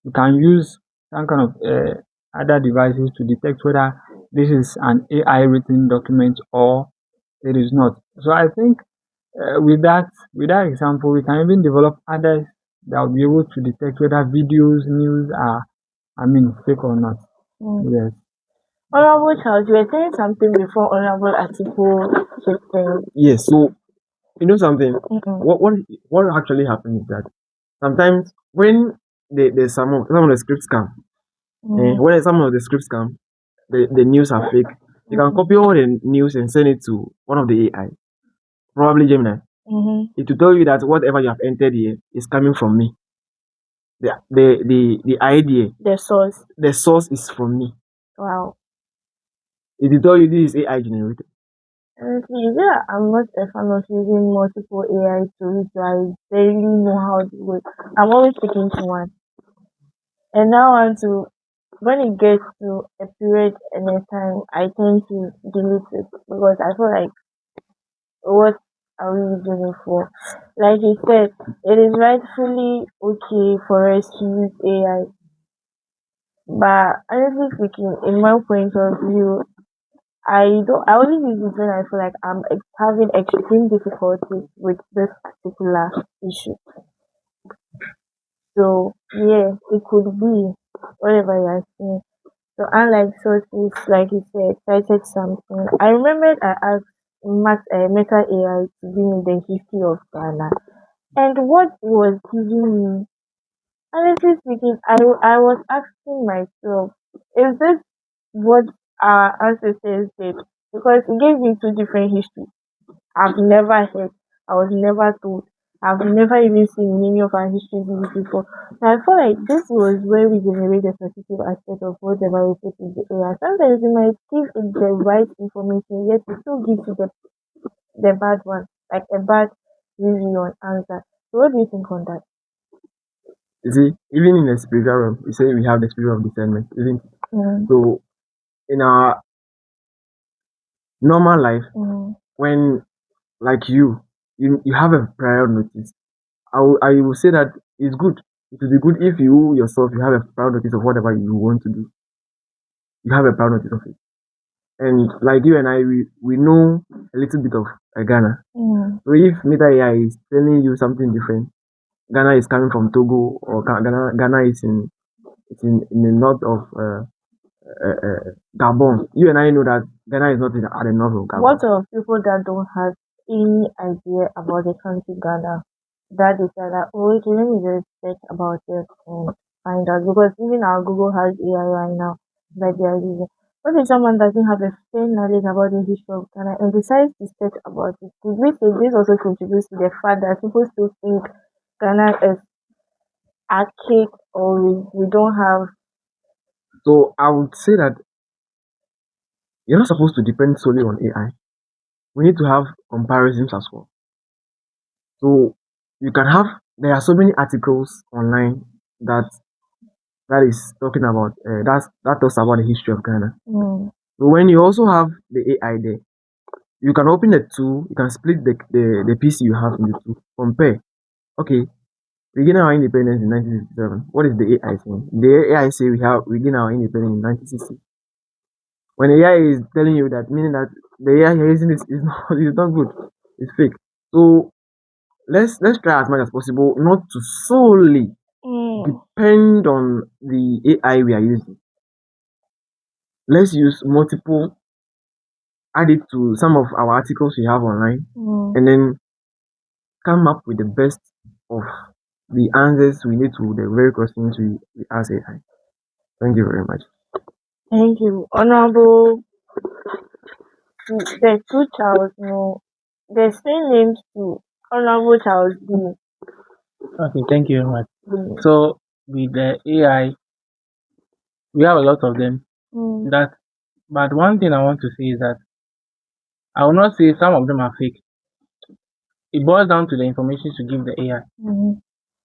you can use some kind of other devices to detect whether this is an AI written document or it is not. So I think with that example, we can even develop others that will be able to detect whether videos, news are, I mean, fake or not. Mm. Yes. Honorable Charles, you were saying something before Honorable Article shifting. Yes, so you know something? Mm-mm. What actually happens is that sometimes when there's some of the scripts come, Mm. when some of the scripts come, the news are fake. You can copy all the news and send it to one of the AI, probably Gemini. Mm-hmm. It will tell you that whatever you have entered here is coming from me. The idea, The source. the source is from me. Wow. It will tell you this is AI generated. Honestly, yeah, I'm not a fan of using multiple AI tools, so I barely know how to work. I'm always sticking to one. And now on to when it gets to a period and a time, I tend to delete it because I feel like what are we using it for? Like you said, it is rightfully okay for us to use AI, but honestly speaking, in my point of view, I only use it when I feel like I'm having extreme difficulties with this particular issue. So yeah, it could be whatever you're saying. So unlike sources, like you said, cited something. I remembered I asked Meta AI to give me the history of Ghana. And what it was giving me, honestly speaking, I was asking myself, is this what our ancestors did? Because it gave me two different histories. I've never heard, I was never told. I've never even seen in any of our histories before. And I feel like this was where we generate the sensitive aspect of whatever we put in the AI. Sometimes you might give it the right information, yet it still gives you the bad one, like a bad review on answer. So what do you think on that? You see, even in the spiritual realm, we say we have the spirit of discernment, isn't it? Mm, So in our normal life, mm, when like you have a prior notice, I will say that it's good. It will be good if you yourself you have a prior notice of whatever you want to do. You have a prior notice of it. And like you and I, we know a little bit of Ghana. mm. So if Meta AI is telling you something different, Ghana is coming from Togo or Ghana is in the north of Gabon. You and I know that Ghana is not at the north of Gabon. What of people that don't have any idea about the country Ghana? That is that oh okay, let me just check about it and find out because even our Google has AI right now that they are using. What if someone doesn't have a fair knowledge about the history of Ghana and decides to search about it? Could we say this also contributes to the fact that people still think Ghana is archaic or we don't have. So I would say that you're not supposed to depend solely on AI. We need to have comparisons as well. So you can have there are so many articles online that that is talking about that talks about the history of Ghana. Mm. So when you also have the AI there, you can open the two, you can split the PC you have in the two, compare. Okay, we gain our independence in 1967. What is the AI saying? The AI say we gain our independence in 1960. When AI is telling you that, meaning that the AI you're using is not is not good, it's fake. So let's try as much as possible not to solely Mm. depend on the AI we are using. Let's use multiple, add it to some of our articles we have online, Mm. and then come up with the best of the answers we need to the very questions we ask AI. Thank you very much. Thank you. Honorable, the two Charles, no, the same names to Honorable Charles D. Okay, thank you very much. Mm. So with the AI, we have a lot of them. Mm. But one thing I want to say is that I will not say some of them are fake. It boils down to the information you give the AI. Mm.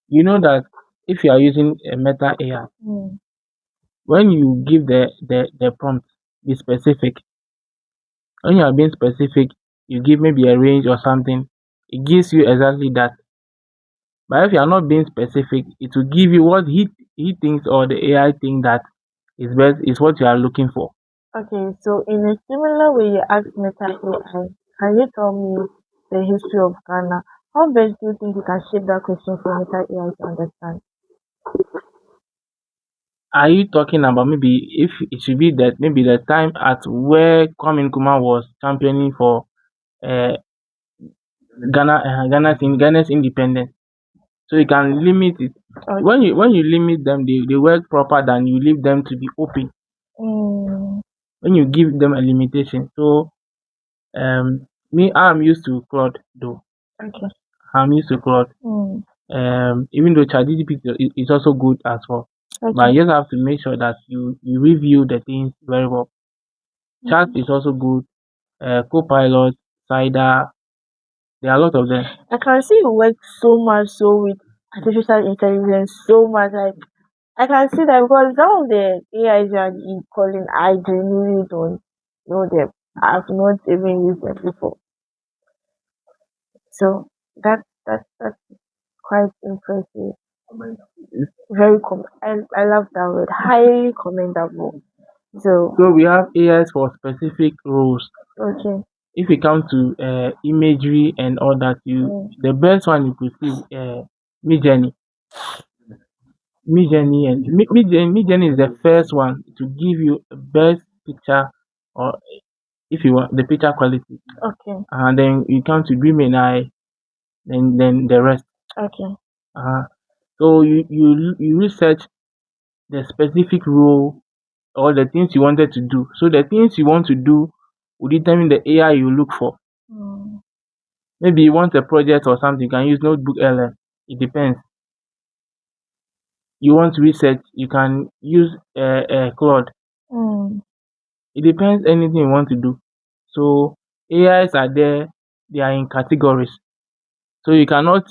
You know that if you are using a meta AI, Mm. when you give the prompt, be specific. When you are being specific, you give maybe a range or something, it gives you exactly that. But if you are not being specific, it will give you what he thinks or the AI thinks that is best is what you are looking for. Okay, so in a similar way, you asked Meta AI, can you tell me the history of Ghana? How best do you think you can shape that question for Meta AI to understand? Are you talking about maybe if it should be that maybe the time at where Kwame Nkrumah was championing for uh, Ghana's independence? So you can limit it. Okay. When you limit them, they work proper than you leave them to be open. Mm. When you give them a limitation. So me I'm used to Claude though. Okay. I'm used to Claude. Mm. Even though ChatGPT is also good as well. But Okay. you just have to make sure that you review the things very well. Chat is also good. Copilot, Cider, there are a lot of them. I can see you work so much so with artificial intelligence so much. Like I can see that because some of the AIs you are calling, I genuinely don't know them. I've not even used them before. So that's quite impressive. I love that word. Highly commendable. So So we have AIs for specific roles. okay. If it comes to imagery and all that, Mm. the best one you could see Midjourney. Midjourney is the first one to give you the best picture, or if you want the picture quality, Okay. and then you come to Dream AI, then the rest. Okay. Uh, so you research the specific role or the things you wanted to do. So the things you want to do will determine the AI you look for. Mm. Maybe you want a project or something, you can use Notebook LM. It depends. You want research, you can use Claude. Mm. It depends anything you want to do. So AIs are there, they are in categories. So you cannot.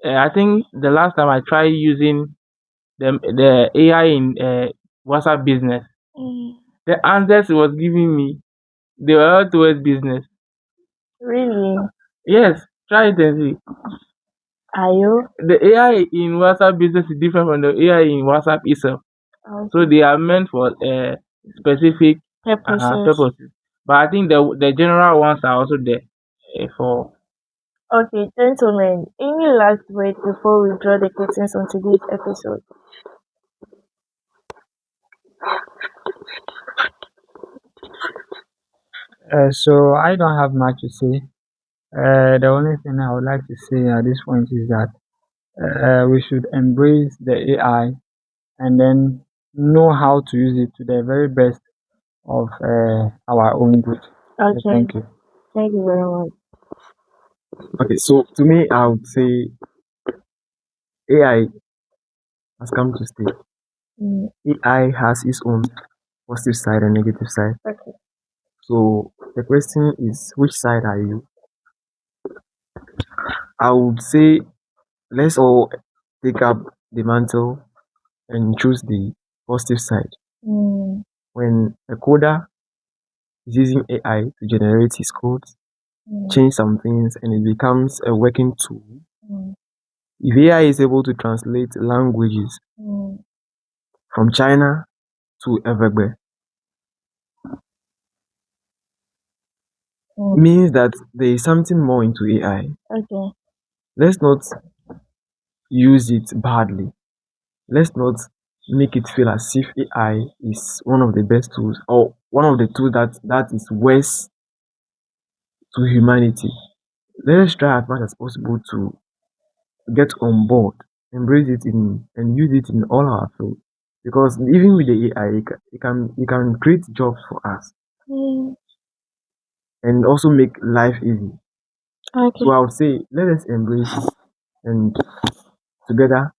I think the last time I tried using the AI in WhatsApp business, Mm. the answers it was giving me, they were all towards business. Really? Yes, try it and see. Are you? The AI in WhatsApp business is different from the AI in WhatsApp itself. So Okay. they are meant for specific Purposes. purposes. But I think the general ones are also there for. Okay, gentlemen, any last words before we draw the curtains on today's episode? So I don't have much to say. The only thing I would like to say at this point is that we should embrace the AI and then know how to use it to the very best of our own good. Okay, Thank you. thank you very much. Okay, so to me, I would say AI has come to stay. Mm. AI has its own positive side and negative side. Okay. So the question is, which side are you? I would say let's all take up the mantle and choose the positive side. Mm. When a coder is using AI to generate his codes, Mm. change some things, and it becomes a working tool. Mm. If AI is able to translate languages Mm. from China to Evergbe, Mm. means that there is something more into AI. Okay. Let's not use it badly. Let's not make it feel as if AI is one of the best tools or one of the tools that is worse to humanity. Let us try as much as possible to get on board, embrace it in and use it in all our fields. Because even with the AI, it can create jobs for us Mm. and also make life easy. Okay. So I would say let us embrace it and together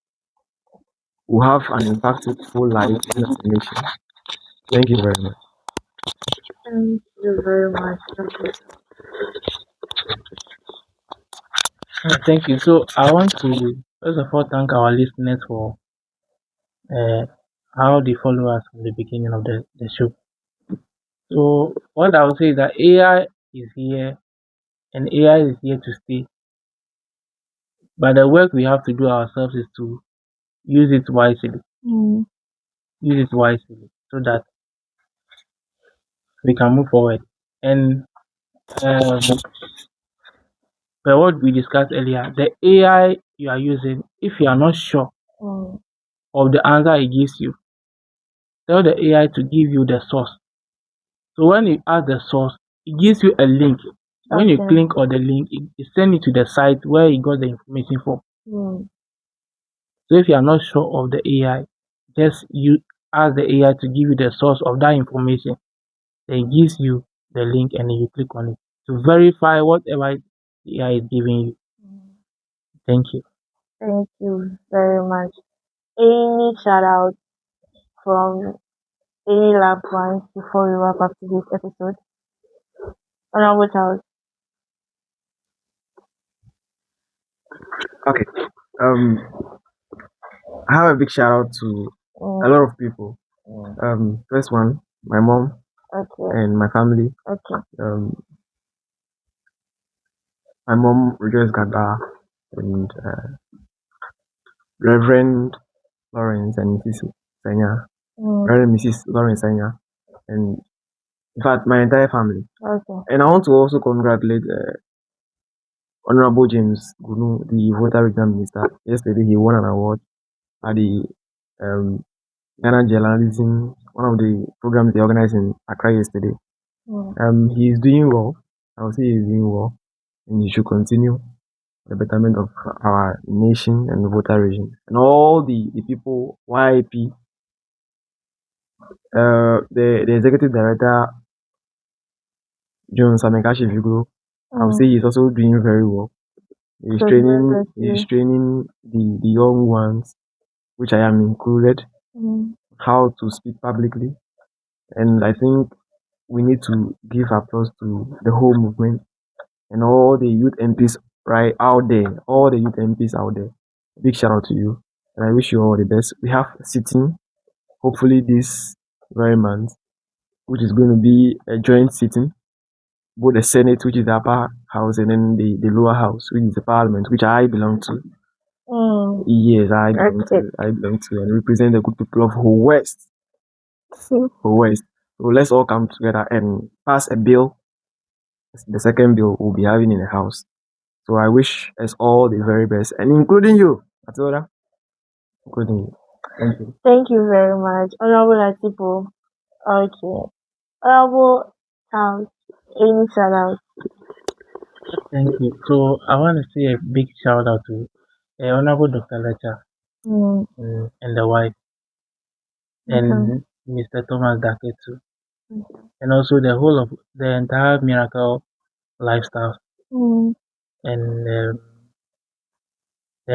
we'll have an impactful life in the nation. Thank you very much. Thank you very much. Thank you. So I want to first of all thank our listeners for uh, how they follow us from the beginning of the show. So what I would say is that AI is here and AI is here to stay. But the work we have to do ourselves is to use it wisely. Mm. Use it wisely so that we can move forward. And per what we discussed earlier, the AI you are using, if you are not sure Mm. of the answer it gives you, tell the AI to give you the source. So when you ask the source, it gives you a link. When you Okay. click on the link, it sends you to the site where you got the information from. Mm. So if you are not sure of the AI, just you ask the AI to give you the source of that information. Then it gives you the link and then you click on it to verify whatever the AI is giving you. Thank you. Thank you very much. Any shout out from any loved ones before we wrap up today's episode? Honorable Charles. Okay. Um, I have a big shout out to a Mm. lot of people. Mm. First one, my mom Okay. and my family. Okay. My mom, Rejoice Gaga, and Reverend Lawrence and Mrs. Sanya, Mm. Reverend Mrs. Lawrence Sanya, and in fact, my entire family. Okay. And I want to also congratulate Honorable James Gunu, the Water Regional Minister. Yesterday, he won an award at the um, Ghana Journalism, one of the programs they organized in Accra yesterday. Mm. He is doing well. I would say he is doing well, and he should continue the betterment of our nation and voter region. And all the people, YIP, the executive director, John Samekashi Viglo, I would say Mm. he's also doing very well. He's training the young ones, which I am included, Mm. how to speak publicly. And I think we need to give applause to the whole movement and all the youth MPs right out there, all the youth MPs out there. Big shout out to you, and I wish you all the best. We have a sitting, hopefully this very month, which is going to be a joint sitting, both the Senate, which is the upper house, and then the lower house, which is the Parliament, which I belong to. Mm. Yes, I belong to, and represent the good people of Ho West. Ho West. So let's all come together and pass a bill. The second bill we'll be having in the house. So I wish us all the very best, and including you, Atoda, including you. Thank you. Thank you very much. Honorable Atipo. Okay. Honorable Charles. Any shout out? Thank you. So I want to say a big shout out to Honorable Dr. Lecha Mm. and the wife Okay. and Mr. Thomas Dake too. Okay. And also the whole of the entire Miracle Lifestyle Mm. and the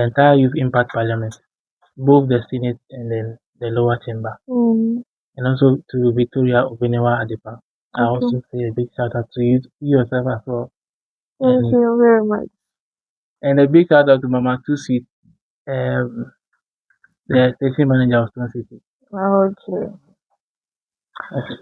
entire Youth Impact Parliament, both the Senate and then the lower chamber. Mm. And also to Victoria Obenewa Adepa. I Okay. also say a big shout out to you yourself as well. Thank And you very much. a big shout out to Mama Too Sweet. Um, the station manager of Stone City. Okay. Okay.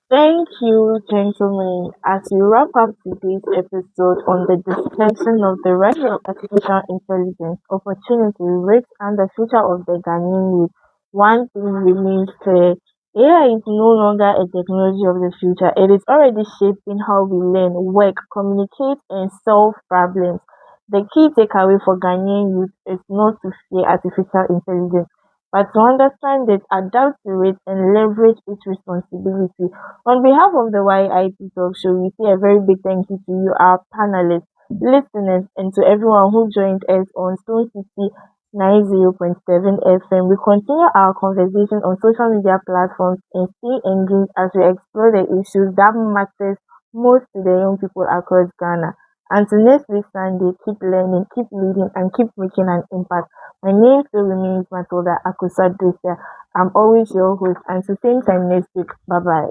Thank you, gentlemen. As we wrap up today's episode on the discussion of the rise of artificial intelligence, opportunity, risks, and the future of the Ghanaian youth, one thing remains clear. AI is no longer a technology of the future. It is already shaping how we learn, work, communicate, and solve problems. The key takeaway for Ghanaian youth is not to fear artificial intelligence, but to understand it, adapt to it, and leverage its responsibility. On behalf of the YIP Talk Show, we say a very big thank you to you, our panelists, listeners, and to everyone who joined us on Stone City 90.7 FM. We continue our conversation on social media platforms and stay engaged as we explore the issues that matters most to the young people across Ghana. Until next week Sunday, keep learning, keep leading, and keep making an impact. My name still remains Matilda Akusa Dosia. I'm always your host. Until same time next week. Bye bye.